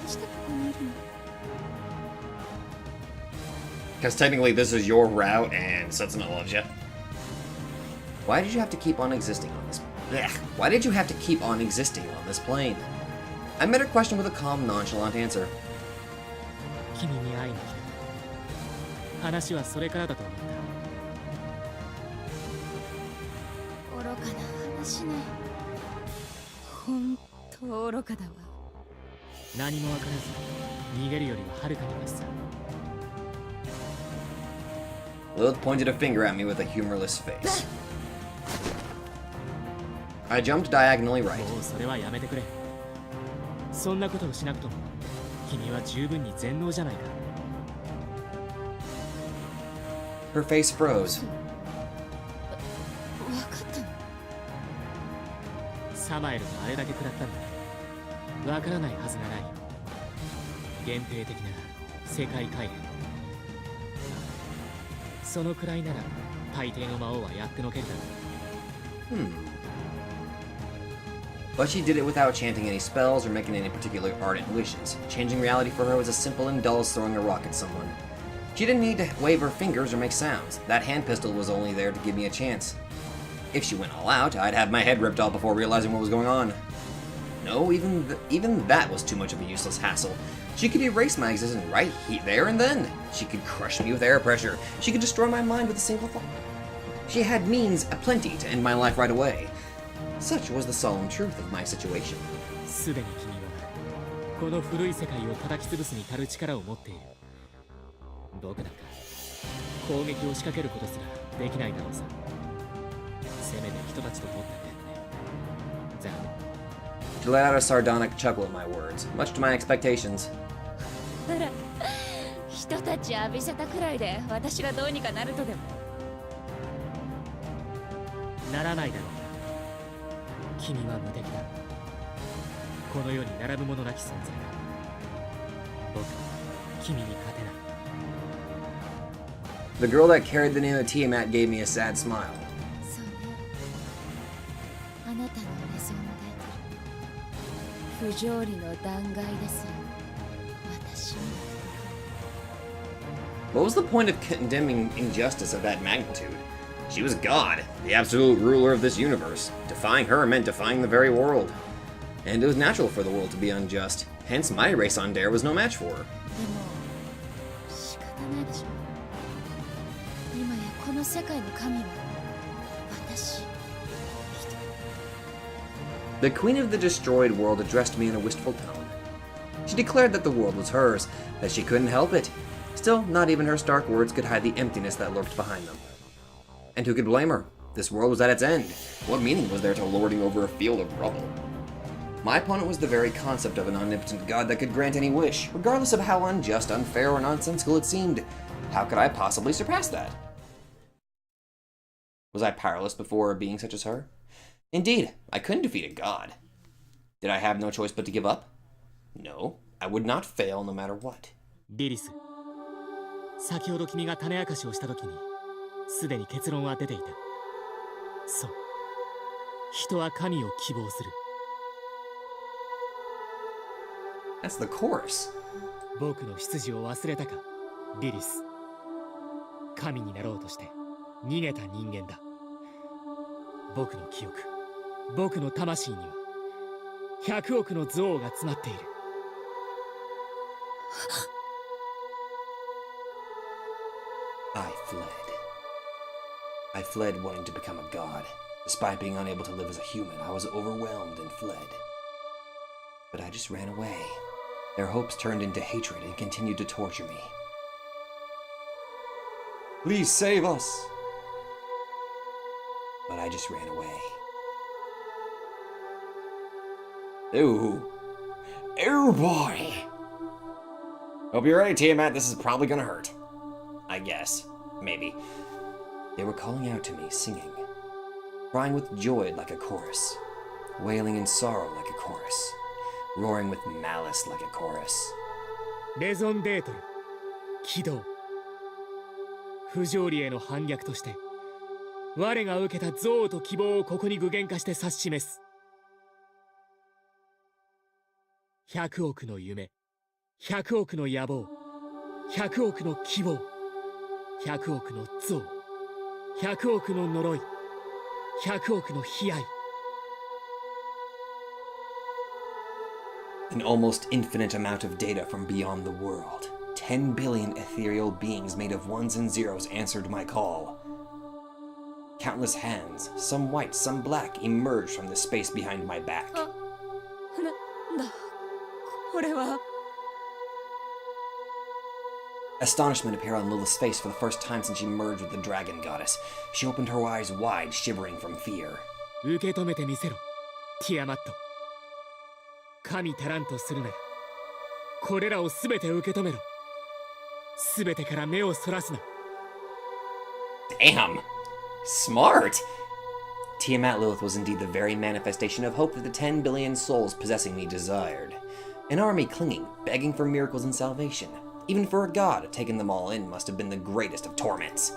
C: うしてここにいるの？
A: Because technically this is your route and Setsuna loves you. Why did you have to keep on existing on this? Blech. Why did you have to keep on existing on this plane? I met her question with a calm, nonchalant answer.
B: 君に会いに来た。話はそれからだと思った。
C: 愚かな話ね。ほんと愚かだわ。
B: 何もわからず逃げるよりははるかにマシさ。
A: Lilith pointed a finger at me with a humorless face. I jumped diagonally right.
B: もうそれはやめてくれ。そんなことをしなくとも君は十分に全能じゃないか。
A: Her face froze.
C: わかったの？
B: サマエルがあれだけ食らったんだ。わからないはずがないよ。限定的な世界改変。そのくらいなら大抵の魔王はやってのけるだろう。
A: But she did it without chanting any spells or making any particular ardent wishes. Changing reality for her was as simple and dull as throwing a rock at someone. She didn't need to wave her fingers or make sounds. That hand pistol was only there to give me a chance. If she went all out, I'd have my head ripped off before realizing what was going on. No, even that was too much of a useless hassle. She could erase my existence right there and then. She could crush me with air pressure. She could destroy my mind with a single thought. She had means aplenty to end my life right away. Such was the solemn truth of my situation.
B: すでに君はこの古い世界を叩き潰すに足る力を持っている。僕なんか攻撃を仕掛けることすらできないだろうさ。せめて人たちと取ってね。残念。
A: She let out a sardonic chuckle at my words, much to my expectations.
C: ほら、人たち浴びせたくらいで私がどうにかなるとでも。
B: ならないだろう。君は無敵だ。この世に並ぶ者なき存在だ。僕は君に勝てない。
A: The girl that carried the name of Tiamat gave me a sad smile.
C: そうね。あなたのレゾンデートル。不条理の弾劾ですよ。私に。
A: What was the point of condemning injustice of that magnitude? She was God, the absolute ruler of this universe. Defying her meant defying the very world. And it was natural for the world to be unjust. Hence, my race on Dare was no match for her.
C: でも仕方ないでしょ。今やこの世界の神は私一人。
A: The queen of the destroyed world addressed me in a wistful tone. She declared that the world was hers, that she couldn't help it. Still, not even her stark words could hide the emptiness that lurked behind them. And who could blame her? This world was at its end. What meaning was there to lording over a field of rubble? My opponent was the very concept of an omnipotent god that could grant any wish, regardless of how unjust, unfair, or nonsensical it seemed. How could I possibly surpass that? Was I powerless before a being such as her? Indeed, I couldn't defeat a god. Did I have no choice but to give up? No, I would not fail no matter what.
B: リリス、先ほど君が種明かしをした時にすでに結論は出ていた。そう、人は神を希望する。
A: That's the chorus.
B: 僕の出自を忘れたか、リリス。神になろうとして逃げた人間だ。僕の記憶、僕の魂には100億の憎悪が詰まっている。
A: I fled wanting to become a god. Despite being unable to live as a human, I was overwhelmed and fled. But I just ran away. Their hopes turned into hatred and continued to torture me. Please save us! But I just ran away. Ooh. Oh boy! Hope you're ready, Tiamat. This is probably gonna hurt. I guess. Maybe. They were calling out to me, singing. Crying with joy like a chorus. Wailing in sorrow like a chorus. Roaring with malice like a chorus.
B: レゾンデートル、起動。不条理への反逆として、我が受けた憎悪と希望をここに具現化して指し示す。100億の夢、100億の野望、100億の希望、100億の憎悪、100億の呪い、100億の悲哀。
A: An almost infinite amount of data from beyond the world. 10 billion ethereal beings made of ones and zeros answered my call. Countless hands, some white, some black, emerged from the space behind my back.
C: なんだこれは。
A: Astonishment appeared on Lilith's face for the first time since she merged with the dragon goddess. She opened her eyes wide, shivering from fear.
B: 受け止めてみせろ、ティアマット。神足らんとするなら、これらをすべて受け止めろ。すべてから目をそらすな。
A: Damn! Smart! Tiamat Lilith was indeed the very manifestation of hope that the 10 billion souls possessing me desired. An army clinging, begging for miracles and salvation. Even for a god, taking them all in must have been the greatest of torments.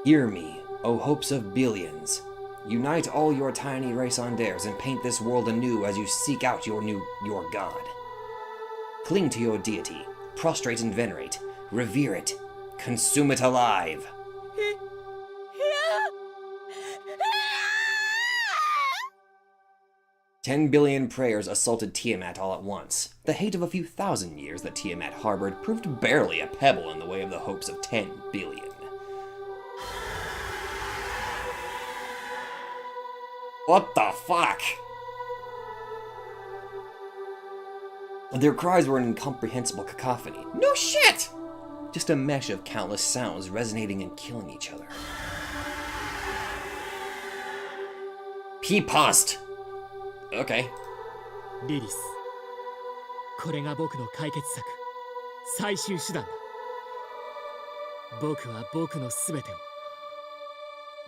A: Hear me, O hopes of billions. Unite all your tiny race on dares and paint this world anew as you seek out your god. Cling to your deity, prostrate and venerate, Revere it. Consume it alive. 10 billion prayers assaulted Tiamat all at once. The hate of a few thousand years that Tiamat harbored proved barely a pebble in the way of the hopes of 10 billion. What the fuck? Their cries were an incomprehensible cacophony. No shit! Just a mesh of countless sounds resonating and killing each other. He paused. Okay.
B: リリス、これが僕の解決策、最終手段だ。僕は僕の全て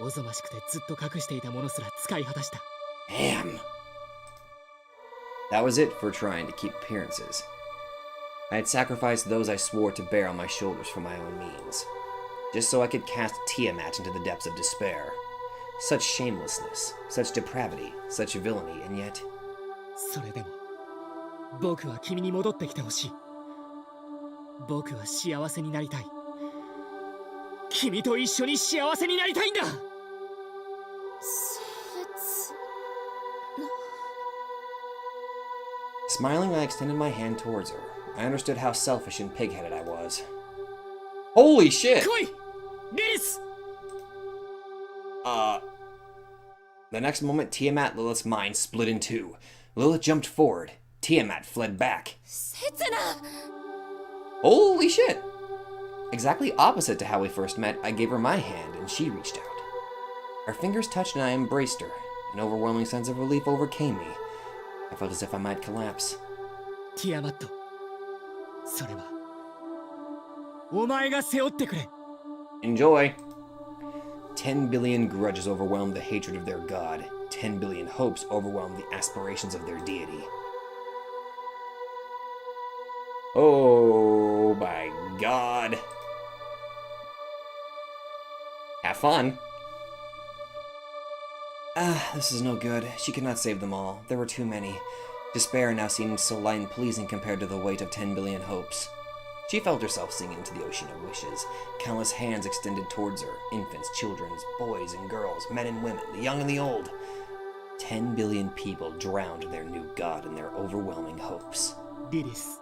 B: を、おぞましくてずっと隠していたものすら使い果たした。
A: Damn. That was it for trying to keep appearances. I had sacrificed those I swore to bear on my shoulders for my own means, just so I could cast Tiamat into the depths of despair. Such shamelessness, such depravity, such villainy, and yet...
B: それでも、僕は君に戻ってきてほしい。僕は幸せになりたい。君と一緒に幸せになりたいんだ。
A: Smiling, I extended my hand towards her. I understood how selfish and pig-headed I was. Holy shit!
B: 来い、リリス!
A: The next moment, Tiamat Lilith's mind split in two. Lilith jumped forward. Tiamat fled back.
C: Setsuna!
A: Holy shit! Exactly opposite to how we first met, I gave her my hand and she reached out. Our fingers touched and I embraced her. An overwhelming sense of relief overcame me. I felt as if I might collapse.
B: ティアマット、それはお前が背負ってくれ。
A: Enjoy! 10 billion grudges overwhelmed the hatred of their god. 10 billion hopes overwhelmed the aspirations of their deity. Oh my god. Have fun. This is no good. She could not save them all. There were too many. Despair now seemed so light and pleasing compared to the weight of 10 billion hopes. She felt herself sinking into the ocean of wishes. Countless hands extended towards her. Infants, children, boys and girls, men and women, the young and the old. 10 billion people drowned their new god in their overwhelming hopes.
B: リリス、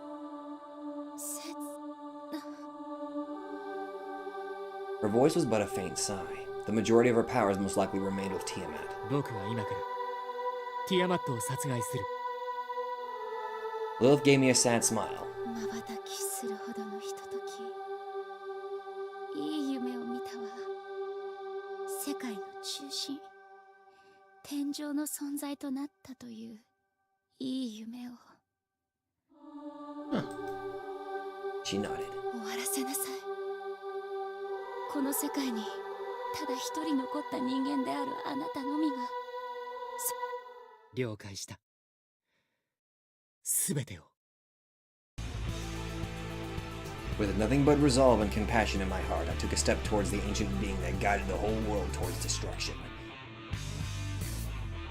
A: Her voice was but a faint sigh. The majority of her powers most likely remained with Tiamat.
B: 僕は今からティアマットを殺害する。
A: Lilith gave me a sad smile.
C: 瞬きするほどのひととき、いい夢を見たわ。世界の中心、天上の存在となったといういい夢を。
A: She nodded.
C: 終わらせなさい。この世界にただ一人残った人間であるあなたのみが。
B: 了解した。すべてを。
A: With nothing but resolve and compassion in my heart, I took a step towards the ancient being that guided the whole world towards destruction.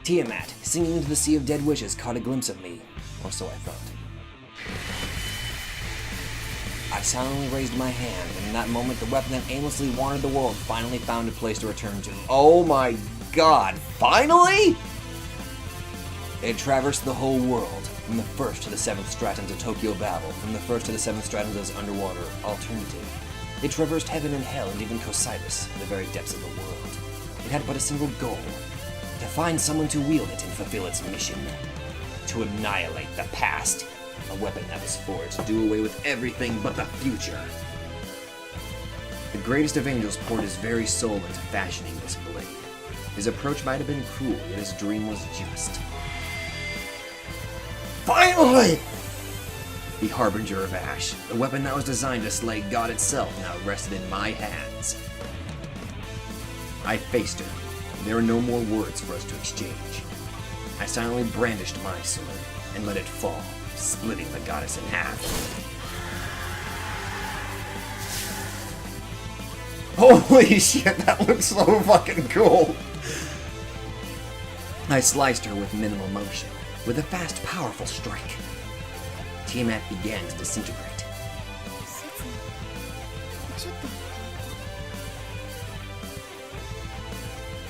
A: Tiamat, singing into the sea of dead wishes, caught a glimpse of me, or so I thought. I silently raised my hand, and in that moment, the weapon that aimlessly wandered the world finally found a place to return to. Oh my god, finally?! It had traversed the whole world, from the first to the seventh stratum to Tokyo Babel, from the first to the seventh stratum to its underwater alternative. It traversed heaven and hell and even Cositus, the very depths of the world. It had but a single goal: to find someone to wield it and fulfill its mission. To annihilate the past, a weapon that was forged to do away with everything but the future. The greatest of angels poured his very soul into fashioning this blade. His approach might have been cruel, yet his dream was just. Finally! The Harbinger of Ash, the weapon that was designed to slay God itself, now rested in my hands. I faced her. There were no more words for us to exchange. I silently brandished my sword and let it fall, splitting the goddess in half. Holy shit, that looks so fucking cool! I sliced her with minimal motion, with a fast, powerful strike. Tiamat began to disintegrate.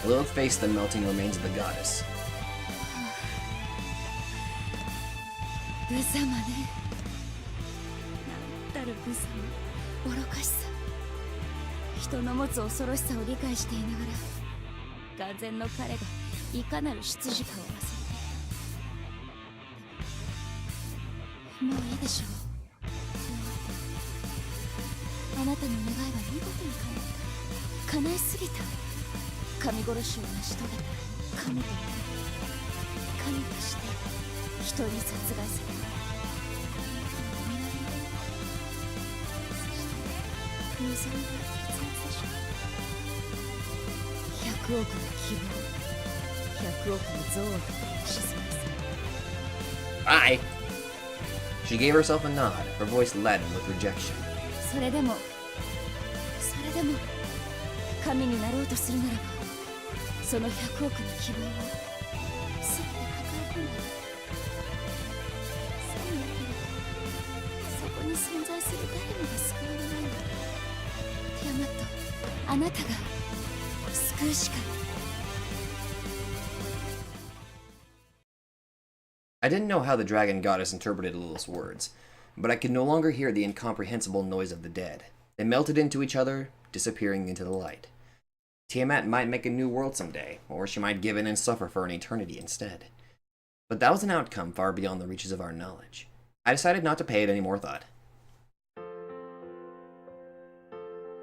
A: Lilith faced the melting remains of the goddess.
D: 無様ね。なんたる無様、愚かしさ。人の持つ恐ろしさを理解していながら、眼前の彼がいかなる出自かを忘れて。もういいでしょう。あなたの願いは見事に叶えすぎた。神殺しを成し遂げた神となり、神として人に殺害された。無残な結末でしょう。100億の希望、100億の憎悪と沈ませ。
A: Bye! She gave herself a nod, her voice leaden with rejection.
D: それでも神になろうとするならば、その100億の希望を全て抱え込んだ。さえなければそこに存在する誰もが救われないんだ。ティアマット、あなたが救うしか。
A: I didn't know how the dragon goddess interpreted Lilith's words, but I could no longer hear the incomprehensible noise of the dead. They melted into each other, disappearing into the light. Tiamat might make a new world someday, or she might give in and suffer for an eternity instead. But that was an outcome far beyond the reaches of our knowledge. I decided not to pay it any more thought.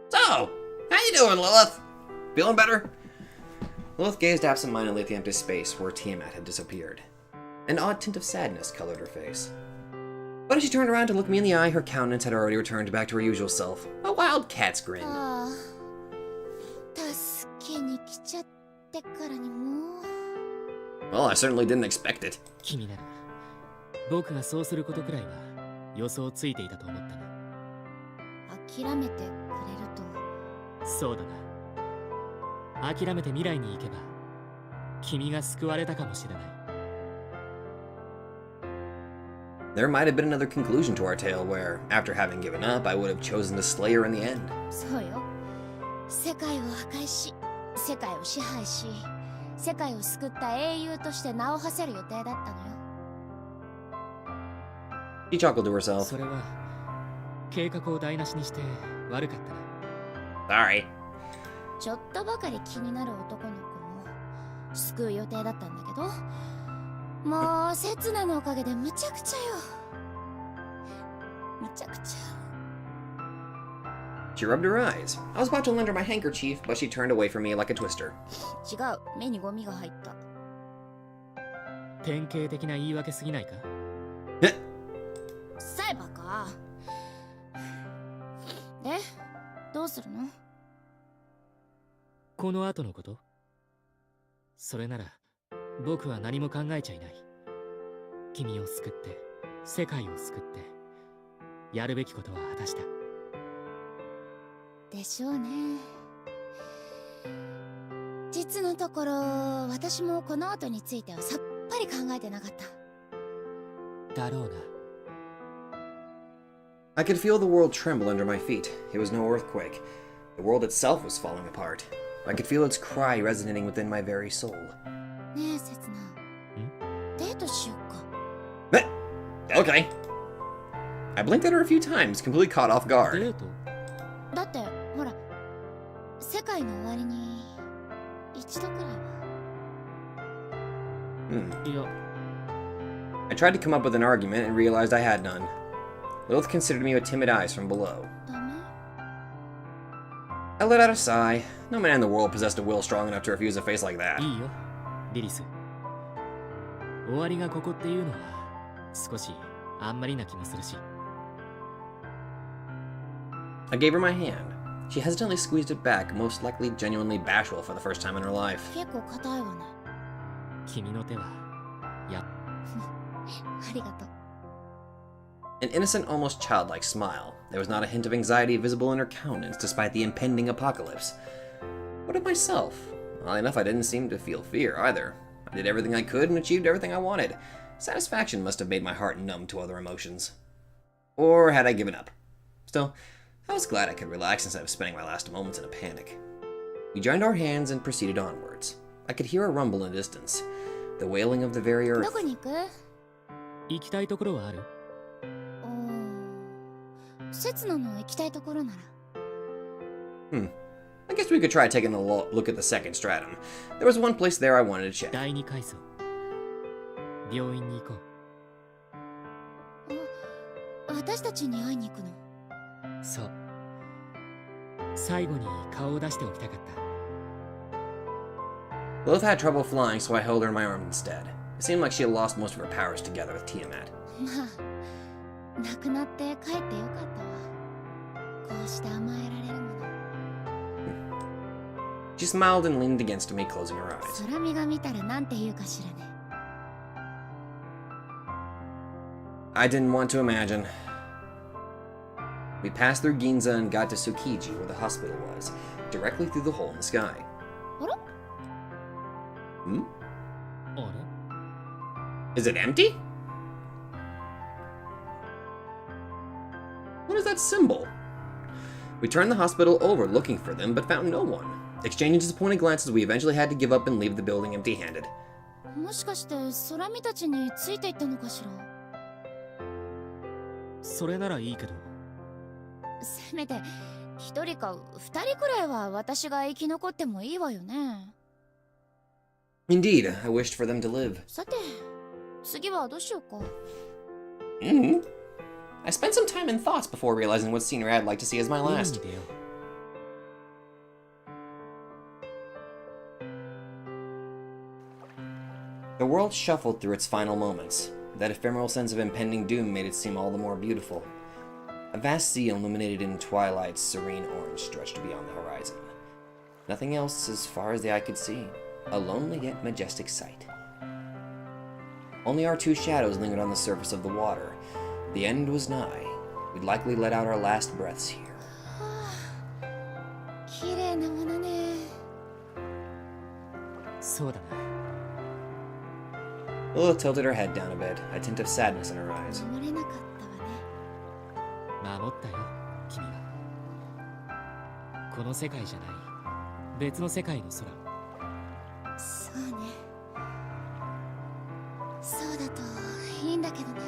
A: So, how you doing, Lilith? Feeling better? Lilith gazed absentmindedly at the empty space where Tiamat had disappeared. An odd tint of sadness colored her face. But as she turned around to look me in the eye, her countenance had already returned back to her usual self, a wild cat's grin.
D: 助けに来ちゃってからにも。
A: Well, I certainly didn't expect it.
B: 君なら僕がそうすることくらいは予想ついていたと思ったが。
D: 諦めてくれると。
B: そうだな。諦めて未来に行けば君が救われたかもしれない。
A: There might have been another conclusion to our tale where, after having given up, I would have chosen to slay her in the end.
D: そうよ。世界を破壊し、世界を支配し、世界を救った英雄として名を馳せる予定だったのよ。
A: She chuckled to herself.
B: それは計画を台無しにして悪かったな。
A: Sorry.
D: ちょっとばかり気になる男の子も救う予定だったんだけど、もう刹那のおかげでむちゃくちゃよ。むちゃくちゃ。
A: She rubbed her eyes. I was about to lend her my handkerchief, but she turned away from me like a twister.
D: 違う、目にゴミが入った。
B: 典型的な言い訳すぎないか。
D: さえばか。で、どうするの？
B: この後のこと？それなら僕は何も考えちゃいない。君を救って世界を救ってやるべきことは果たした。
D: でしょうね。実のところ私もこの後についてはさっぱり考えてなかった。
B: だろうな。
A: I could feel the world tremble under my feet. It was no earthquake. The world itself was falling apart. I could feel its cry resonating within my very soul.
D: ねえ、せつな。デートしようか。
A: Okay. I blinked at her a few times, completely caught off
B: デ
A: guard.
B: ート？
D: だってほら、世界の終わりに一度くらいは。
B: いや、
A: I tried to come up with an argument and realized I had none. Lilith considered me with timid eyes from below.
D: ダメ？
A: I let out a sigh. No man in the world possessed a will strong enough to refuse a face like that.
B: いいよ、リリス。終わりがここっていうのは少しあんまりな気もするし。
A: I gave her my hand. She hesitantly squeezed it back, most likely genuinely bashful for the first time in her life.
D: 結構硬いわね。
B: 君の手はやっ
D: ありがとう。
A: An innocent, almost childlike smile. There was not a hint of anxiety visible in her countenance despite the impending apocalypse. What of myself? Oddly enough, I didn't seem to feel fear either. I did everything I could and achieved everything I wanted. Satisfaction must have made my heart numb to other emotions. Or had I given up? Still, I was glad I could relax instead of spending my last moments in a panic. We joined our hands and proceeded onwards. I could hear a rumble in the distance, the wailing of the very
D: ど
A: earth.
D: こに行く？
B: 行きたいところはある？
D: 刹那の行きたいところなら。
A: I guess we could try taking a look at the second stratum. There was one place there I wanted to check.
B: 第2階層。病院に行こ
D: 私たちに会いに行くの？
B: う。そう。最後に顔を出しておきたかった。
A: Lilith had trouble flying, so I held her in my arms instead. It seemed like she had lost most of her powers together with Tiamat.
D: まあ、亡くなって帰ってよかったわ。こうして甘えられるもの。
A: She smiled and leaned against me, closing her eyes.
D: 空見が見たらなんて言うかしらね。
A: I didn't want to imagine. We passed through Ginza and got to Tsukiji, where the hospital was, directly through the hole in the sky.
D: あら？
A: Hmm?
B: あれ？
A: Is it empty? What is that symbol? We turned the hospital over looking for them, but found no one. Exchanging disappointed glances, we eventually had to give up and leave the building empty-handed.
D: もしかして空見たちについていったのかしら？
B: それならいいけど。
D: せめて一人か二人くらいは私が生き残ってもいいわよね。
A: Indeed, I wished for them to live.
D: さて、次はどうしようか。
A: I spent some time in thoughts before realizing what scenery I'd like to see as my
B: 海
A: last.
B: に出よう。
A: The world shuffled through its final moments. That ephemeral sense of impending doom made it seem all the more beautiful. A vast sea illuminated in twilight's serene orange stretched beyond the horizon. Nothing else as far as the eye could see. A lonely yet majestic sight. Only our two shadows lingered on the surface of the water. The end was nigh. We'd likely let out our last breaths here.
D: 綺麗なものね。
B: そうだな。
A: Lilith tilted her head down a bit, a tint of sadness in her eyes.
D: 守れなかったわね。
B: 守ったよ、君は。この世界じゃない。別の世界の空。
D: そうね。そうだといいんだけどね。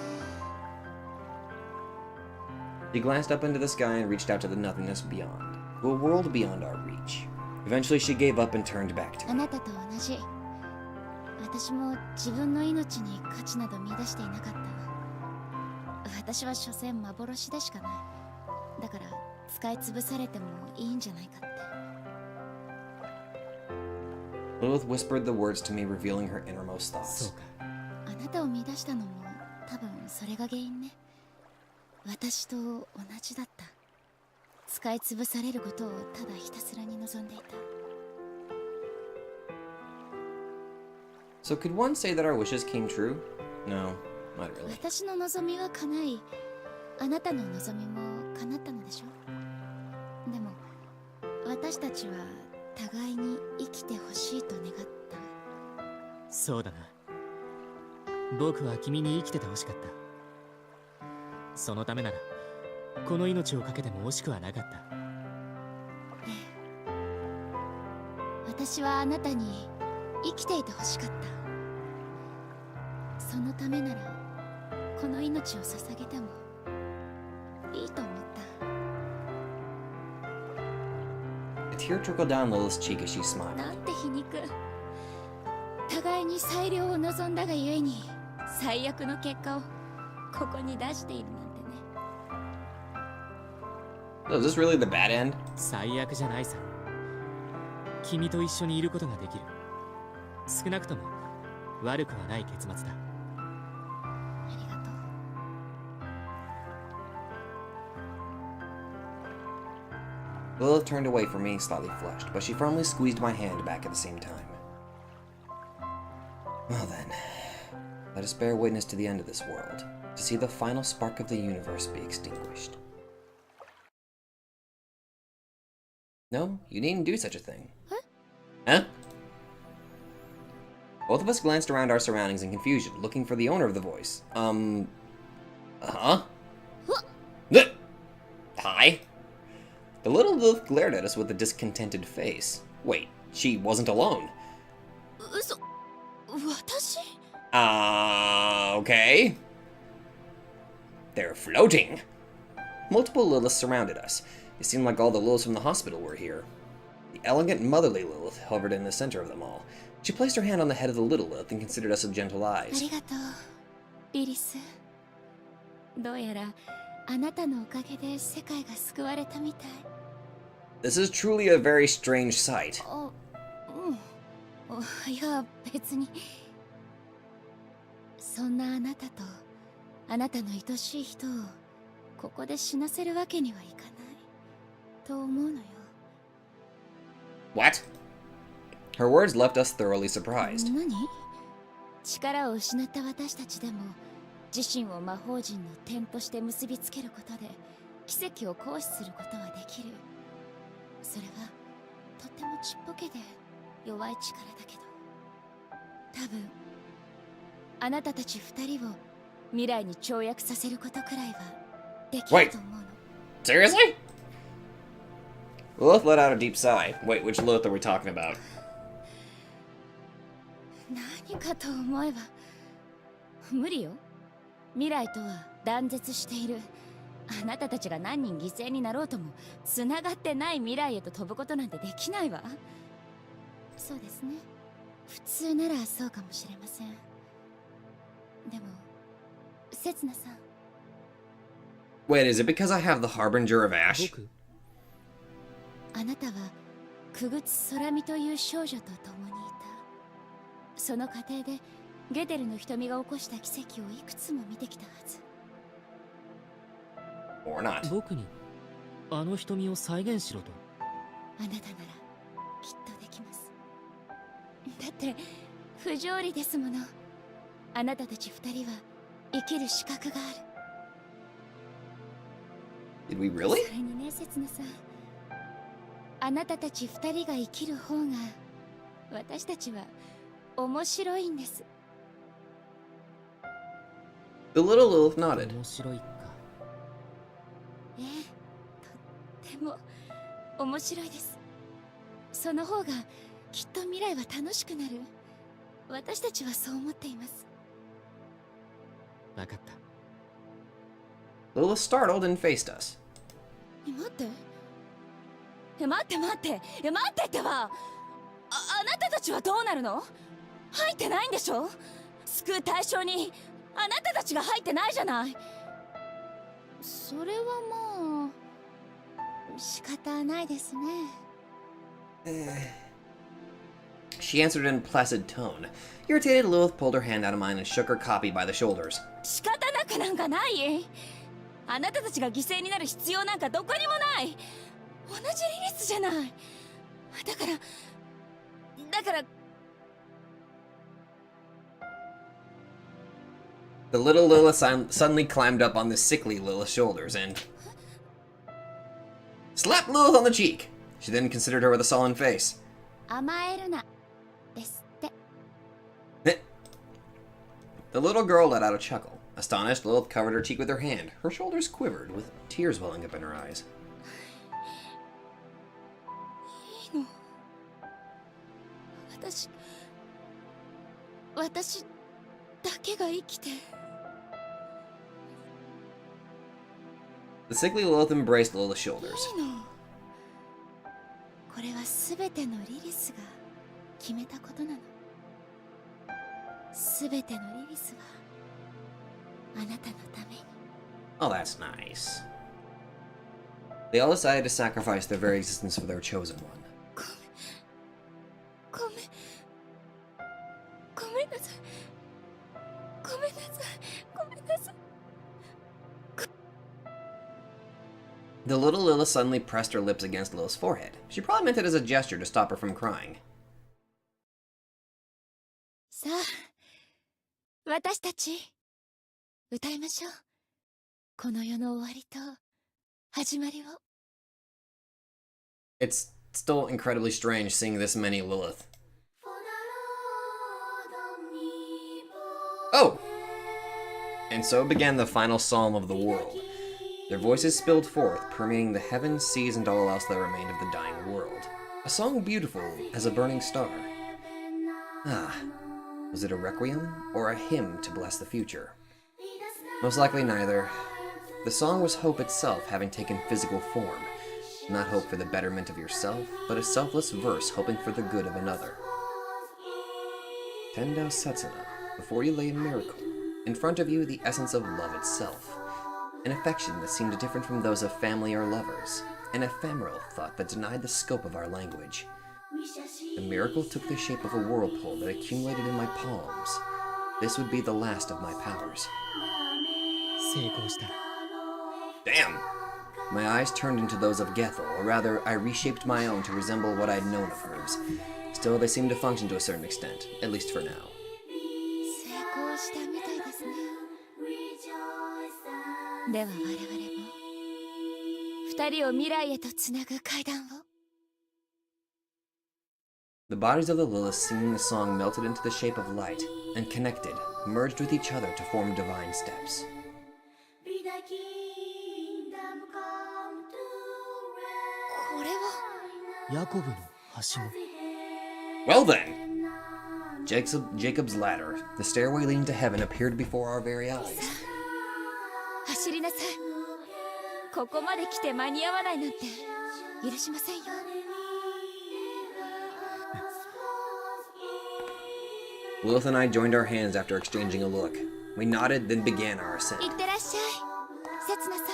A: She glanced up into the sky and reached out to the nothingness beyond, to a world beyond our reach. Eventually, she gave up and turned back to
D: あ
A: me.
D: なたと同じ。私も自分の命に価値など見出していなかったわ。私は所詮幻でしかない。だから使い潰されてもいいんじゃないかって。
A: Lilith whispered the words to me, revealing her innermost
B: そう
A: thoughts.
B: か。
D: あなたを見出したのも多分それが原因ね。私と同じだった。使い潰されることをただひたすらに望んでいた。
A: So could one say that our wishes came true? No, not really.
D: 私の望みは叶い、あなたの望みも叶ったのでしょ。でも私たちは互いに生きてほしいと願った。
B: そうだな。僕は君に生きててほしかった。そのためなら、この命を懸けても惜しくはなかった。
D: 私はあなたに生きていてほしかった。そのためならこの命を捧げてもいいと思った。
A: A tear trickled down Lilith's cheek as she smiled.
D: なんて皮肉。互いに最良を望んだがゆえに最悪の結果をここに出しているなんてね。
A: So is this really the bad end?
B: 最悪じゃないさ。君と一緒にいることができる。少なくとも悪くはない結末だ。
D: ありがとう。
A: Lilith turned away from me, slightly flushed, but she firmly squeezed my hand back at the same time. Well then, let us bear witness to the end of this world, to see the final spark of the universe be extinguished. No, you needn't do such a thing. Huh? Both of us glanced around our surroundings in confusion, looking for the owner of the voice. Huh? Hi? The little Lilith glared at us with a discontented face. Wait, she wasn't alone.
C: 嘘、私？
A: Okay. They're floating. Multiple Liliths surrounded us. It seemed like all the Liliths from the hospital were here. The elegant motherly Lilith hovered in the center of them all. She placed her hand on the head of the little Lilith and considered us with gentle
C: あ
A: eyes.
C: りがとう、リリス。どうやらあなたのおかげで世界が救われたみたい。
A: This is truly a very strange sight.
C: あ、いや別に。そんなあなたとあなたの愛しい人をここで死なせるわけにはいかないと思うのよ。
A: What? Her words left us thoroughly surprised.
C: 何？力を失った私たちでも自身を魔法陣の点として結びつけることで奇跡を行使することはできる。それはとってもちっぽけで弱い力だけど、多分あなたたち二人を未来に跳躍させることくらいはできると思うの。
A: Seriously? Lilith let out a deep sigh. Wait, which Lilith are we talking about?
C: 何かと思えば無理よ。未来とは断絶している。あなたたちが何人犠牲になろうとも繋がってない未来へと飛ぶことなんてできないわ。そうですね、普通ならそうかもしれません。でもセツナさん。
A: Wait, is it because I have the Harbinger of Ash?
B: 僕？
C: あなたは久口空見という少女と共にいた。その過程でゲデルの瞳が起こした奇跡をいくつも見てきたはず。
A: Or not.
B: 僕にあの瞳を再現しろと？
C: あなたならきっとできます。だって不条理ですもの。あなたたち二人は生きる資格がある。
A: Did we really?
C: それにね、セツナさん、あなたたち二人が生きる方が私たちは面白いんです。
A: The little Lilith nodded.
B: 面白いか。
C: ええ、とっても面白いです。その方がきっと未来は楽しくなる。私たちはそう思っています。
B: 分かった。
A: Lilith startled and faced us.
C: 待って。待って待って。待ってってば。あなたたちはどうなるの？入ってないんでしょ？救う対象にあなたたちが入ってないじゃない。それはもう仕方ないですね。
A: She answered in a placid tone. Irritated, Lilith pulled her hand out of mine and shook her copy by the shoulders.
C: 仕方なくなんかない。あなたたちが犠牲になる必要なんかどこにもない。同じリリスじゃない。だから。
A: The little Lilith suddenly climbed up on the sickly Lilith's shoulders and slapped Lilith on the cheek. She then considered her with a sullen face.
C: 甘えるなですって。
A: The little girl let out a chuckle. Astonished, Lilith covered her cheek with her hand. Her shoulders quivered, with tears welling up in her eyes.
C: いいの？私だけが生きて。
A: The sickly Lilith embraced Lilith's shoulders.
C: いいの？これは全てのリリスが決めたことなの。全てのリリスはあなたのために。
A: Oh, that's nice. They all decided to sacrifice their very existence for their chosen one.
C: ごめんなさい。ごめんなさい。ごめんなさい。
A: The little Lilith suddenly pressed her lips against Lilith's forehead. She probably meant it as a gesture to stop her from crying.
C: さあ、私たち歌いましょう。この世の終わりと始まりを。
A: It's still incredibly strange seeing this many Lilith. Oh! And so began the final psalm of the world. Their voices spilled forth, permeating the heavens, seas, and all else that remained of the dying world. A song beautiful as a burning star. Ah, was it a requiem or a hymn to bless the future? Most likely neither. The song was hope itself having taken physical form. Not hope for the betterment of yourself, but a selfless verse hoping for the good of another. Tendo Setsuna, before you lay a miracle. In front of you, the essence of love itself. An affection that seemed different from those of family or lovers. An ephemeral thought that denied the scope of our language. The miracle took the shape of a whirlpool that accumulated in my palms. This would be the last of my powers.
B: 成功した。
A: Damn! My eyes turned into those of Gethel, or rather, I reshaped my own to resemble what I'd known of hers. Still, they seemed to function to a certain extent, at least for now.
D: 成功したみたいですね。では我々も二人を未来へとつなぐ階段を。
A: The bodies of the Lilith singing the song melted into the shape of light, and connected, merged with each other to form divine steps.
D: これは
B: ヤコブのはしご。
A: Well then! Jacob's ladder, the stairway leading to heaven, appeared before our very eyes.
D: 走りなさい。ここまで来て間に合わないなんて許しませんよ。
A: Lilith and I joined our hands after exchanging a look. We nodded, then began our ascent.
D: いってらっしゃい、せつなさん。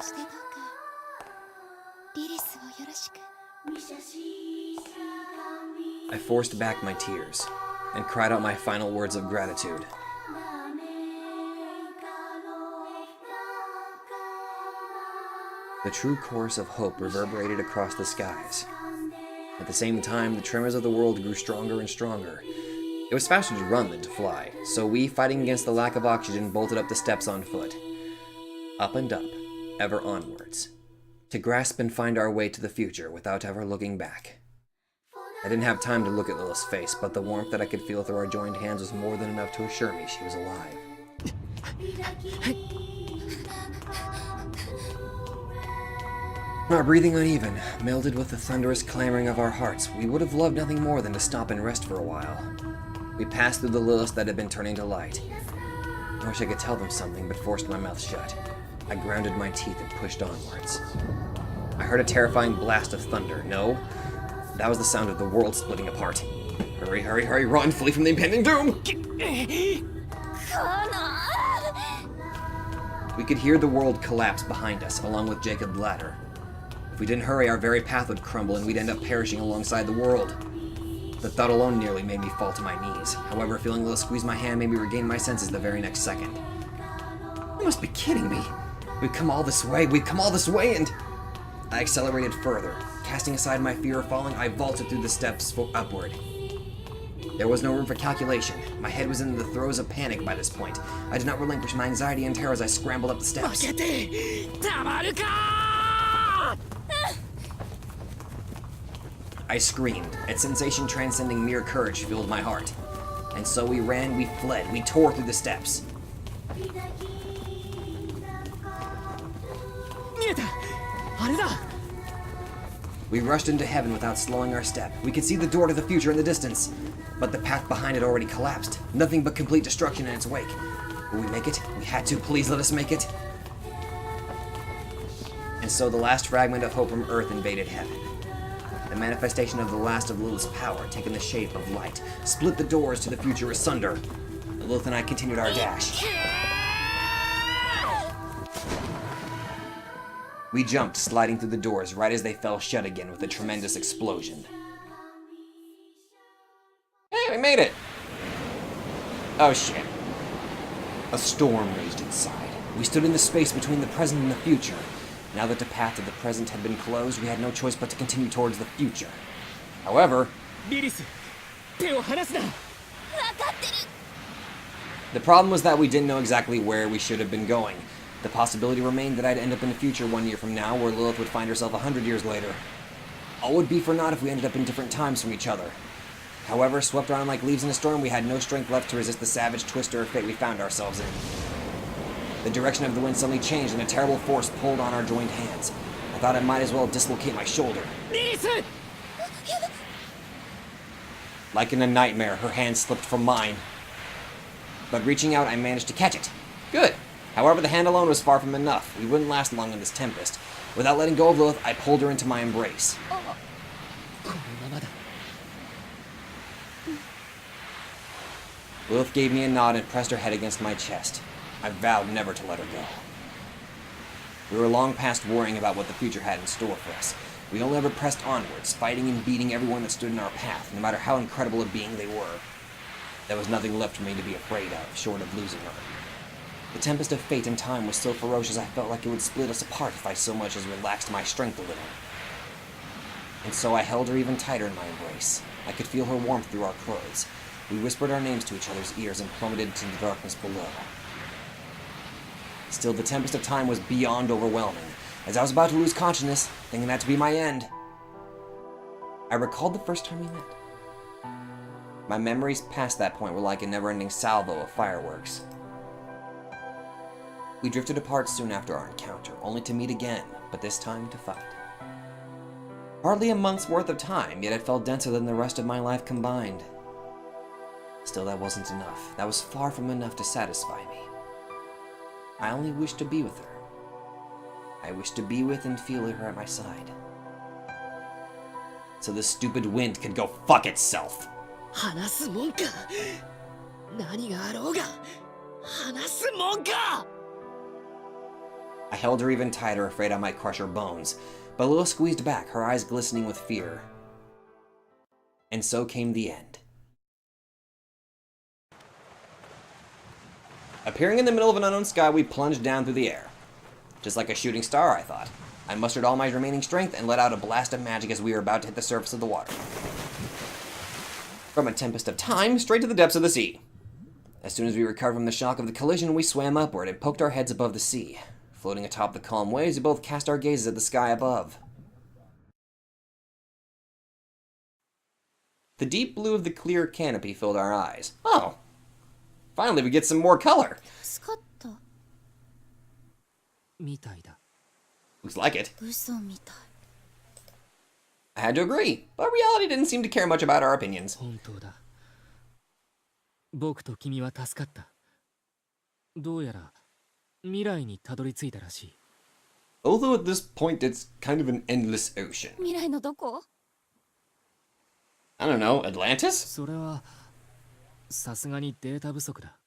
D: そしてどうかリリスをよろしく。
A: I forced back my tears, and cried out my final words of gratitude. The true chorus of hope reverberated across the skies. At the same time, the tremors of the world grew stronger and stronger. It was faster to run than to fly, so we, fighting against the lack of oxygen, bolted up the steps on foot. Up and up, ever onwards. To grasp and find our way to the future without ever looking back. I didn't have time to look at Lilith's face, but the warmth that I could feel through our joined hands was more than enough to assure me she was alive. Our breathing uneven, melded with the thunderous clamoring of our hearts, we would have loved nothing more than to stop and rest for a while. We passed through the Liliths that had been turning to light. I wish I could tell them something, but forced my mouth shut. I grounded my teeth and pushed onwards. I heard a terrifying blast of thunder. No, that was the sound of the world splitting apart. Hurry, hurry, hurry, run, flee from the impending doom! We could hear the world collapse behind us, along with Jacob's ladder. If we didn't hurry, our very path would crumble and we'd end up perishing alongside the world. The thought alone nearly made me fall to my knees. However, feeling Lilith squeeze my hand made me regain my senses the very next second. You must be kidding me. We've come all this way, and... I accelerated further. Casting aside my fear of falling, I vaulted through the steps upward. There was no room for calculation. My head was in the throes of panic by this point. I did not relinquish my anxiety and terror as I scrambled up the steps. I screamed. A sensation transcending mere courage filled my heart. And so we ran, we fled, we tore through the steps. We rushed into heaven without slowing our step. We could see the door to the future in the distance, but the path behind it already collapsed. Nothing but complete destruction in its wake. Will we make it? We had to. Please let us make it. And so the last fragment of hope from Earth invaded heaven. The manifestation of the last of Lilith's power, taking the shape of light, split the doors to the future asunder. Lilith and I continued our dash. We jumped, sliding through the doors right as they fell shut again with a tremendous explosion. Hey, we made it! Oh shit. A storm raged inside. We stood in the space between the present and the future. Now that the path to the present had been closed, we had no choice but to continue towards the future. However,
B: Lilith, 手を離すな。
A: the problem was that we didn't know exactly where we should have been going. The possibility remained that I'd end up in the future 1 year from now, where Lilith would find herself 100 years later. All would be for naught if we ended up in different times from each other. However, swept around like leaves in a storm, we had no strength left to resist the savage twister of fate we found ourselves in. The direction of the wind suddenly changed, and a terrible force pulled on our joined hands. At thought I might as well dislocate my shoulder.
B: Lilith!
A: Like in a nightmare, her hand slipped from mine. But reaching out, I managed to catch it. Good. However, the hand alone was far from enough. We wouldn't last long in this tempest. Without letting go of Lilith, I pulled her into my embrace. Lilith gave me a nod and pressed her head against my chest. I vowed never to let her go. We were long past worrying about what the future had in store for us. We only ever pressed onwards, fighting and beating everyone that stood in our path, no matter how incredible a being they were. There was nothing left for me to be afraid of, short of losing her. The tempest of fate and time was so ferocious I felt like it would split us apart if I so much as relaxed my strength a little. And so I held her even tighter in my embrace. I could feel her warmth through our clothes. We whispered our names to each other's ears and plummeted into the darkness below. Still, the tempest of time was beyond overwhelming, as I was about to lose consciousness, thinking that to be my end. I recalled the first time we met. My memories past that point were like a never-ending salvo of fireworks. We drifted apart soon after our encounter, only to meet again, but this time to fight. Hardly a month's worth of time, yet it felt denser than the rest of my life combined. Still, that wasn't enough. That was far from enough to satisfy me. I only wished to be with her. I wished to be with and feel her at my side. So this stupid wind could go fuck itself.
F: 話すもんか。何があろうが話すもんか。
A: I held her even tighter, afraid I might crush her bones, but Lilith squeezed back, her eyes glistening with fear. And so came the end. Appearing in the middle of an unknown sky, we plunged down through the air. Just like a shooting star, I thought. I mustered all my remaining strength and let out a blast of magic as we were about to hit the surface of the water. From a tempest of time, straight to the depths of the sea. As soon as we recovered from the shock of the collision, we swam upward and poked our heads above the sea. Floating atop the calm waves, we both cast our gazes at the sky above. The deep blue of the clear canopy filled our eyes. Oh! Finally, we get some more color!
D: 助かった。
F: みたいだ。
A: Looks like it.
D: 嘘みたい。
A: I had to agree, but reality didn't seem to care much about our opinions.
B: 本当だ。僕と君は助かった。どうやら未来にたどり着いたらしい。
A: Although at this point it's kind of an endless ocean.
D: 未来のどこ？
A: I don't know, Atlantis?
B: それはさすがにデータ不足だ。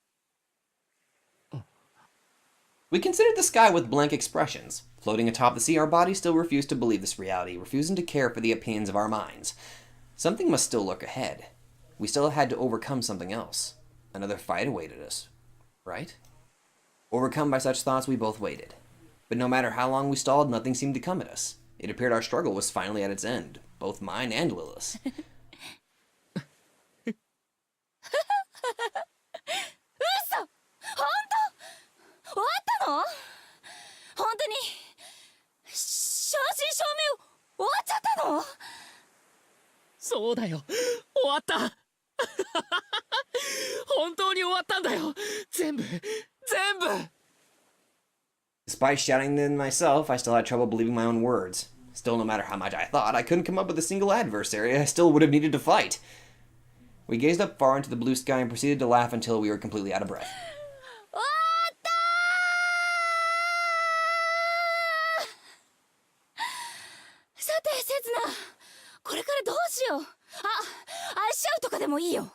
A: We considered the sky with blank expressions. Floating atop the sea, our bodies still refused to believe this reality, refusing to care for the opinions of our minds. Something must still lurk ahead. We still had to overcome something else. Another fight awaited us, right? Overcome by such thoughts, we both waited. But no matter how long we stalled, nothing seemed to come at us. It appeared our struggle was finally at its end, both mine and Lilith's.
C: 終わったの？本当に正真正銘終わっちゃったの？
B: そうだよ。終わった。本当に終わったんだよ。全部。
A: Despite shouting them myself, I still had trouble believing my own words. Still, no matter how much I thought, I couldn't come up with a single adversary I still would have needed to fight. We gazed up far into the blue sky and proceeded to laugh until we were completely out of breath.
C: 終わったー！さて、セツナ、これからどうしよう。愛し合うとかでもいいよ。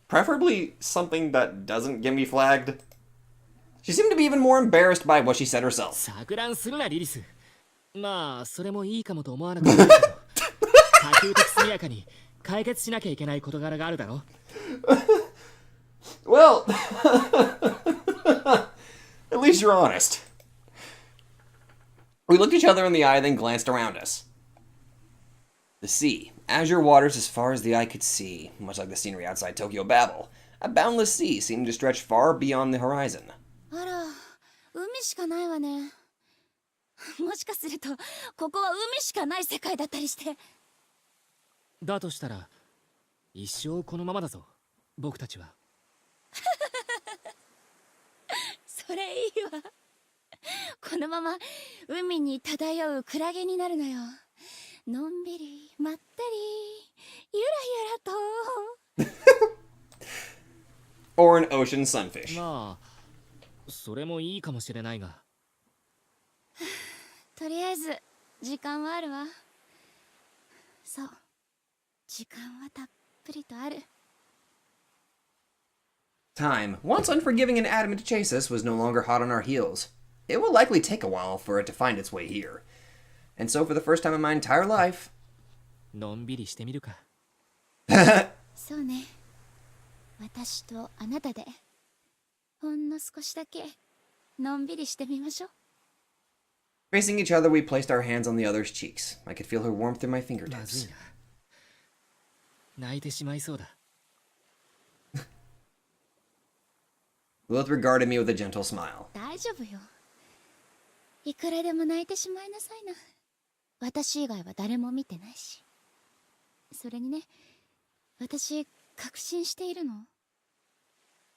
A: Preferably something that doesn't get me flagged. She seemed to be even more embarrassed by what she said herself.
B: 錯乱するな、リリス。まあ、それもいいかもと思わなかったけど。可及的速やかに解決しなきゃいけない事柄があるだろ。
A: Well, at least you're honest. We looked each other in the eye, then glanced around us. The sea, azure waters as far as the eye could see, much like the scenery outside Tokyo Babel. A boundless sea seemed to stretch far beyond the horizon.
C: あら、海しかないわね。もしかすると、ここは海しかない世界だったりして。
B: だとしたら、一生このままだぞ、僕たちは。
C: それいいわ。このまま海に漂うクラゲになるのよ。のんびりまったりゆらゆらと。
A: Or an ocean sunfish.
B: まあそれもいいかもしれないが。
C: とりあえず時間はあるわ。そう、時間はたっぷりとある。
A: Time, once unforgiving and adamant to chase us, was no longer hot on our heels. It will likely take a while for it to find its way here. And so for the first time in my entire life...
B: のんびりしてみるか。
C: そうね、私とあなたでほんの少しだけのんびりしてみましょう。
A: Facing each other, we placed our hands on the other's cheeks. I could feel her warmth through my
B: まずい
A: fingertips.
B: な。泣いてしまいそうだ。
A: Lilith regarded me with a gentle smile.
C: 大丈夫よ。いくらでも泣いてしまいなさいな。私以外は誰も見てないし。それにね、私確信しているの。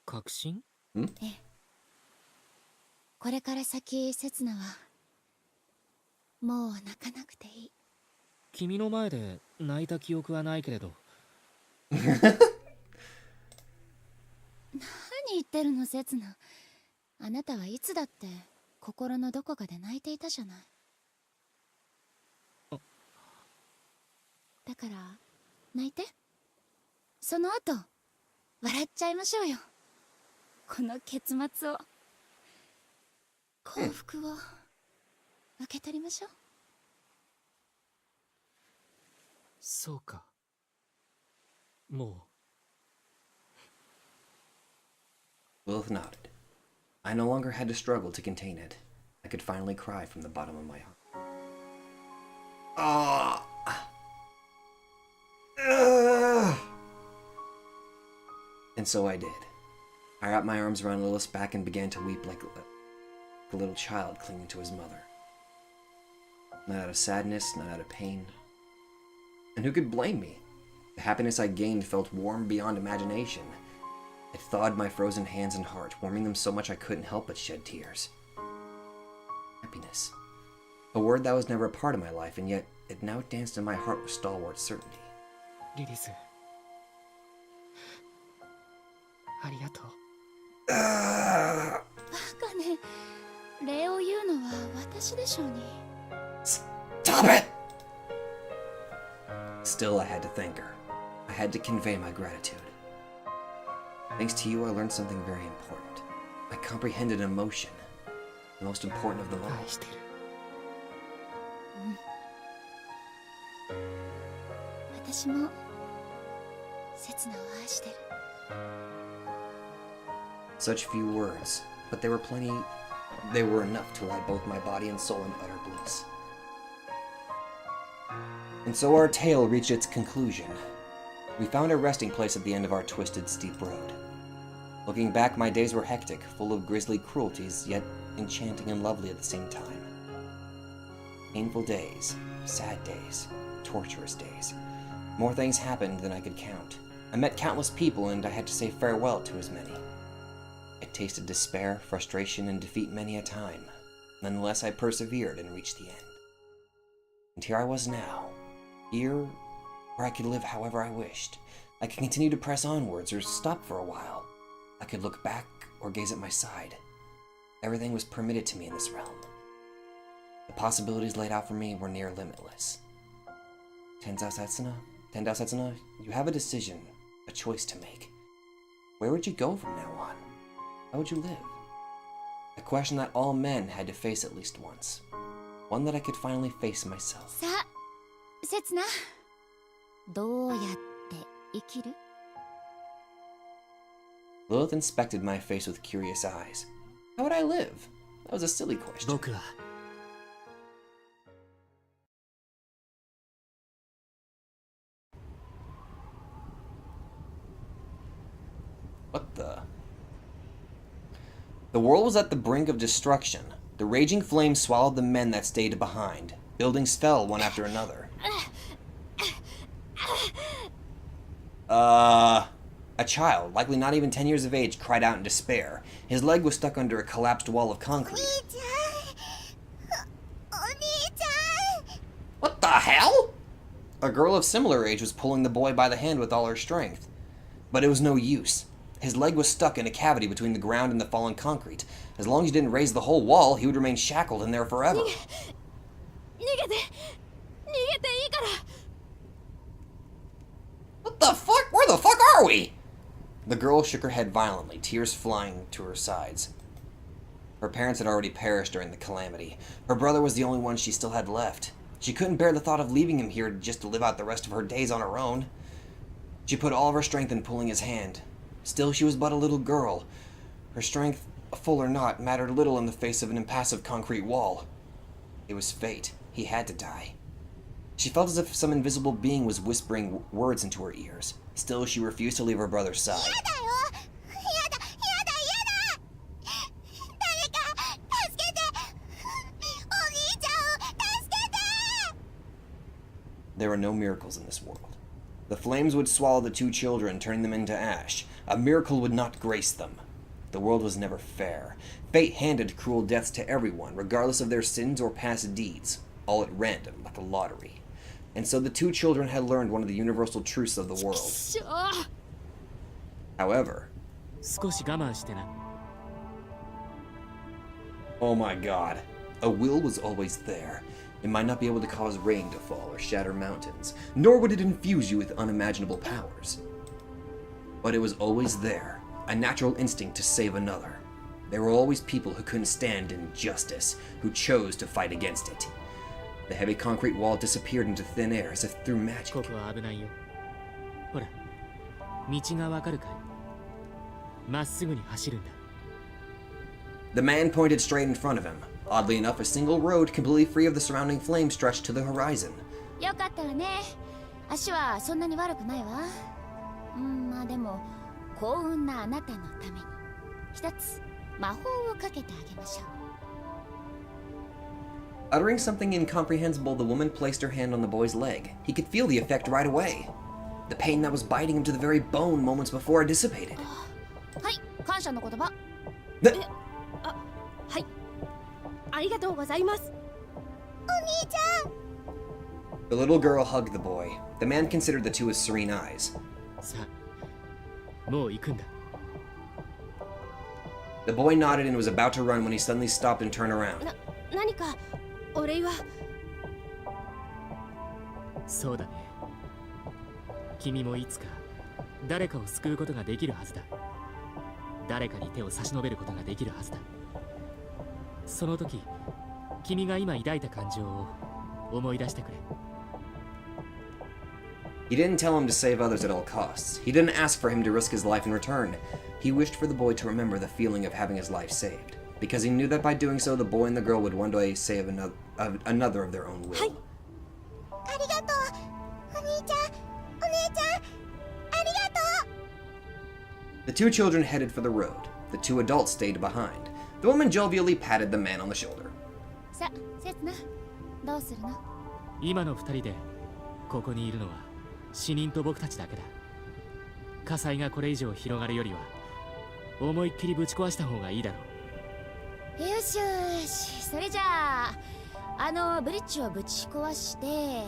B: 確信？
C: ええ。これから先、セツナはもう泣かなくていい。
B: 君の前で泣いた記憶はないけれど。
C: 何言ってるの、セツナ。あなたはいつだって心のどこかで泣いていたじゃない。だから泣いて。その後笑っちゃいましょうよ。この結末を、幸福を受け取りましょう。
B: そうか。も
A: Lilith nodded. I no longer had to struggle to contain it. I could finally cry from the bottom of my heart. And so I did. I wrapped my arms around Lilith's back and began to weep like a little child clinging to his mother. Not out of sadness, not out of pain. And who could blame me? The happiness I gained felt warm beyond imagination. It thawed my frozen hands and heart, warming them so much I couldn't help but shed tears. Happiness. A word that was never a part of my life, and yet it now danced in my heart with stalwart certainty.
B: う、リリス。ありがとう。
C: バカね。礼を言うのは私でしょうに。
A: Stop it! Still, I had to thank her. I had to convey my gratitude. Thanks to you, I learned something very important. I comprehended emotion, the most important of them all.
B: 愛してる。
C: 私もセツナを愛してる。
A: Such few words, but they were plenty. They were enough to light both my body and soul in utter bliss. And so our tale reached its conclusion. We found a resting place at the end of our twisted, steep road. Looking back, my days were hectic, full of grisly cruelties, yet enchanting and lovely at the same time. Painful days, sad days, torturous days. More things happened than I could count. I met countless people, and I had to say farewell to as many. I tasted despair, frustration, and defeat many a time. Nonetheless, I persevered and reached the end. And here I was now, here where I could live however I wished. I could continue to press onwards or stop for a while. I could look back or gaze at my side. Everything was permitted to me in this realm. The possibilities laid out for me were near limitless. Tendou Setsuna, you have a decision, a choice to make. Where would you go from now on? How would you live? A question that all men had to face at least once. One that I could finally face myself.
C: さあ、セツナ、どうやって生きる？
A: Lilith inspected my face with curious eyes. How would I live? That was a silly question.
B: 僕は
A: What the? The world was at the brink of destruction. The raging flames swallowed the men that stayed behind. Buildings fell one after another. A child, likely not even 10 years of age, cried out in despair. His leg was stuck under a collapsed wall of concrete. A girl of similar age was pulling the boy by the hand with all her strength. But it was no use. His leg was stuck in a cavity between the ground and the fallen concrete. As long as he didn't raise the whole wall, he would remain shackled in there forever. What the fuck? Where the fuck are we? The girl shook her head violently, tears flying to her sides. Her parents had already perished during the calamity. Her brother was the only one she still had left. She couldn't bear the thought of leaving him here just to live out the rest of her days on her own. She put all of her strength in pulling his hand. Still, she was but a little girl. Her strength, full or not, mattered little in the face of an impassive concrete wall. It was fate. He had to die. She felt as if some invisible being was whispering words into her ears. Still, she refused to leave her brother's side. There were no miracles in this world. The flames would swallow the two children, turning them into ash. A miracle would not grace them. The world was never fair. Fate handed cruel deaths to everyone, regardless of their sins or past deeds, all at random, like a lottery. And so the two children had learned one of the universal truths of the world. However,
B: 少し我慢してな。
A: oh my god, a will was always there. It might not be able to cause rain to fall or shatter mountains, nor would it infuse you with unimaginable powers. But it was always there, a natural instinct to save another. There were always people who couldn't stand injustice, who chose to fight against it. The heavy concrete wall disappeared into thin air as if through magic.
B: ここは危ないよ。ほら、道がわかるかい？まっすぐに走るんだ。
A: The man pointed straight in front of him. Oddly enough, a single road completely free of the surrounding flames stretched to the horizon.
C: よかったわね。足はそんなに悪くないわ。まあでも幸運なあなたのために一つ魔法をかけてあげましょう。
A: Uttering something incomprehensible, the woman placed her hand on the boy's leg. He could feel the effect right away. The pain that was biting him to the very bone moments before had dissipated.
C: はい、感謝の言葉。
D: はい、ありがとうございます。
A: The little girl hugged the boy. The man considered the two with serene eyes.
B: さあ、もう行くんだ。
A: The boy nodded and was about to run when he suddenly stopped and turned around.
D: 何かお礼は。
B: そうだね。君もいつか誰かを救うことができるはずだ。誰かに手を差し伸べることができるはずだ。その時、君が今抱いた感情を思い出してくれ。
A: He didn't tell him to save others at all costs. He didn't ask for him to risk his life in return. He wished for the boy to remember the feeling of having his life saved, because he knew that by doing so, the boy and the girl would one day save another of their own will.
D: ありがとう、お兄ちゃん、お姉ちゃん、ありがとう。
A: The two children headed for the road. The two adults stayed behind. The woman jovially patted the man on the shoulder.
C: さ、セツナ、どうするの？
B: 今の二人でここにいるのは死人と僕たちだけだ。火災がこれ以上広がるよりは思いっきりぶち壊した方がいいだろう。
C: よしよし、それじゃあブリッジをぶち壊して、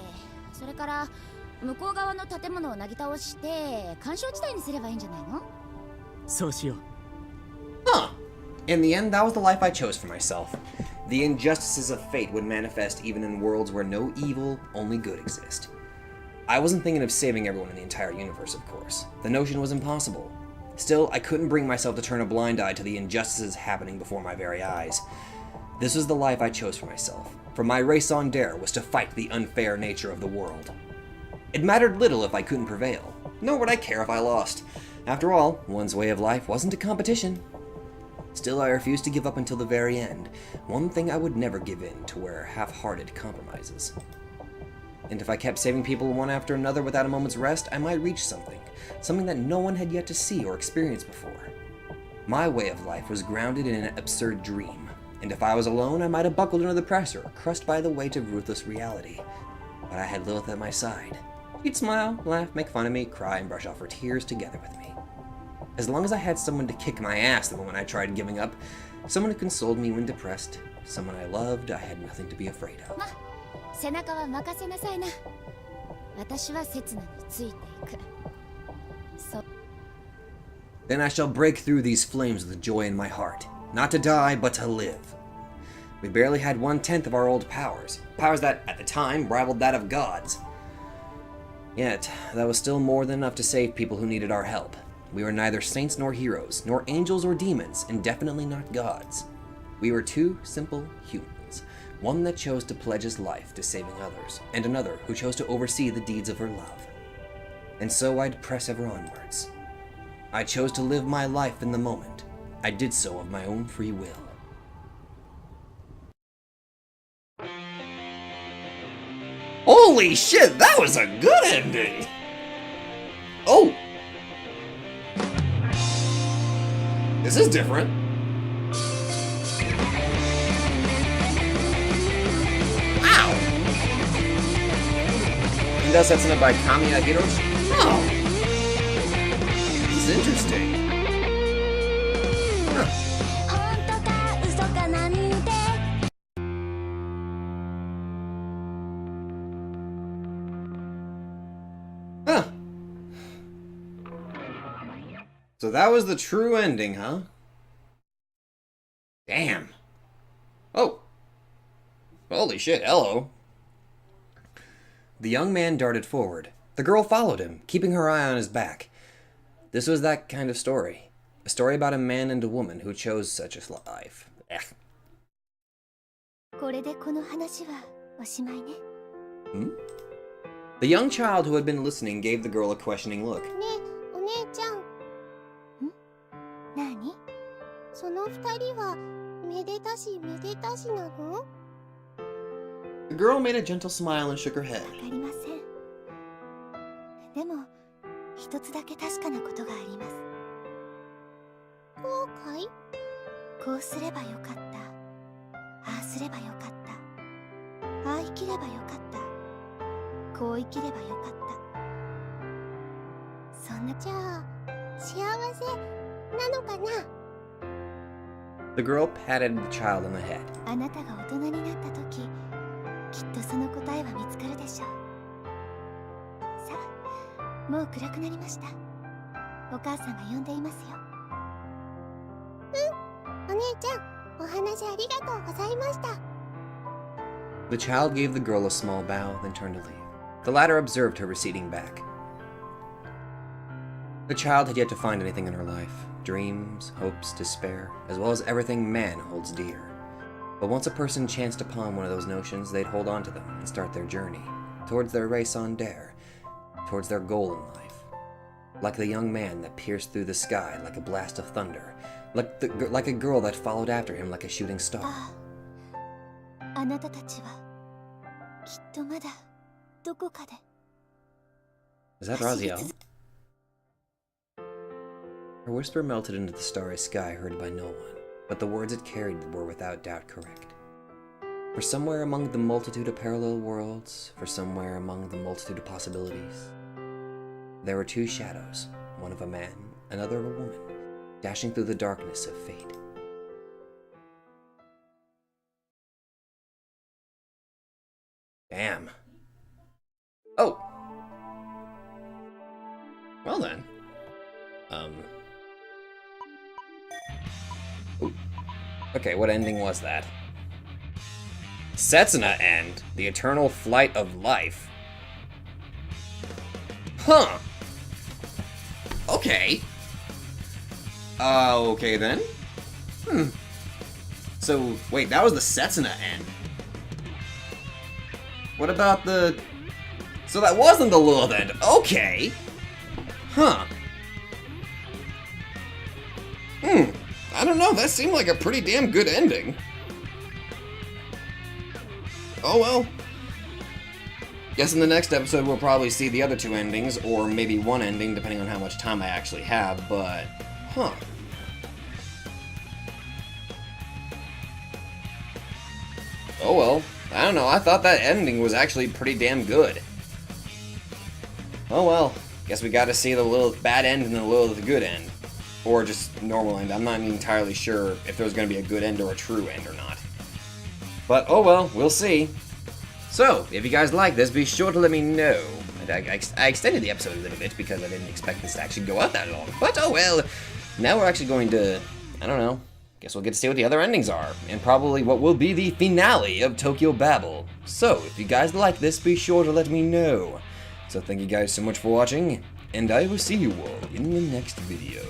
C: それから向こう側の建物をなぎ倒して緩衝地帯にすればいいんじゃないの？
B: そうしよう。
A: Huh. In the end, that was the life I chose for myself. The injustices of fate would manifest even in worlds where no evil, only good exist. I wasn't thinking of saving everyone in the entire universe, of course. The notion was impossible. Still, I couldn't bring myself to turn a blind eye to the injustices happening before my very eyes. This was the life I chose for myself, for my raison d'etre was to fight the unfair nature of the world. It mattered little if I couldn't prevail, nor would I care if I lost. After all, one's way of life wasn't a competition. Still, I refused to give up until the very end. One thing I would never give in to were half-hearted compromises. And if I kept saving people one after another without a moment's rest, I might reach something that no one had yet to see or experience before. My way of life was grounded in an absurd dream, and if I was alone, I might have buckled under the pressure, crushed by the weight of ruthless reality. But I had Lilith at my side. She'd smile, laugh, make fun of me, cry, and brush off her tears together with me. As long as I had someone to kick my ass the moment I tried giving up, someone who consoled me when depressed, someone I loved, I had nothing to be afraid of.
C: 背中は任せなさいな。
D: 私は刹那についていく。そ
A: Then I shall break through these flames with joy in my heart, not to die, but to live. We barely had 1/10 of our old powers, powers that, at the time, rivaled that of gods. Yet, that was still more than enough to save people who needed our help. We were neither saints nor heroes, nor angels or demons, and definitely not gods. We were two simple humans, one that chose to pledge his life to saving others, and another who chose to oversee the deeds of her love. And so I'd press ever onwards. I chose to live my life in the moment. I did so of my own free will. Holy shit, that was a good ending! Oh! This is different. Wow! And that's Setsuna by Kamiya Hiroshi. Oh! This is interesting. Huh.
D: 本当か嘘かなんて
A: Huh. So that was the true ending, huh? Damn. Oh. Holy shit, hello. The young man darted forward. The girl followed him, keeping her eye on his back. This was that kind of story. A story about a man and a woman who chose such a life. Ugh.
D: これでこの話はおしまいね。
A: Hmm? The young child who had been listening gave the girl a questioning look.
D: ねえ、お姉ちゃん。ん？何？その二人はめでたしめでたしなの？
A: The girl made a gentle smile and shook her head.
D: わかりません。でも、一つだけ確かなことがあります。後悔？こうすればよかった。ああすればよかった。ああ生きればよかった。こう生きればよかった。そんなじゃあ幸せなのかな。
A: The girl patted the child on the head.
D: あなたが大人になった時、きっとその答えは見つかるでしょう。さあ、もう暗くなりました。お母さんが呼んでいますよ。うん、お姉ちゃん、お話ありがとうございました。
A: The child gave the girl a small bow, then turned to leave. The latter observed her receding back. The child had yet to find anything in her life. Dreams, hopes, despair, as well as everything man holds dear. But once a person chanced upon one of those notions, they'd hold on to them and start their journey, towards their raison d'are, towards their goal in life. Like the young man that pierced through the sky like a blast of thunder, like a girl that followed after him like a shooting star.
D: あなたたちはきっとまだどこかで。
A: Is that Raziel? Her whisper melted into the starry sky heard by no one, but the words it carried were without doubt correct. For somewhere among the multitude of parallel worlds, for somewhere among the multitude of possibilities, there were two shadows, one of a man, another of a woman, dashing through the darkness of fate. Damn. Oh! Well then. Ooh. Okay, what ending was that? Setsuna end. The eternal flight of life. Huh. Okay. Okay then. So, wait, that was the Setsuna end. What about the... So that wasn't the Lilith end. Okay. Huh. I don't know, that seemed like a pretty damn good ending. Oh well. Guess in the next episode we'll probably see the other two endings, or maybe one ending, depending on how much time I actually have, but... Huh. Oh well. I don't know, I thought that ending was actually pretty damn good. Oh well. Guess we gotta see the Lilith bad end and the Lilith good end. Or just normal end. I'm not entirely sure if there's going to be a good end or a true end or not. But oh well, we'll see. So, if you guys like this, be sure to let me know. I extended the episode a little bit because I didn't expect this to actually go out that long. But oh well. Now we're actually going to, I don't know, guess we'll get to see what the other endings are, and probably what will be the finale of Tokyo Babel. So, if you guys like this, be sure to let me know. So thank you guys so much for watching, and I will see you all in the next video.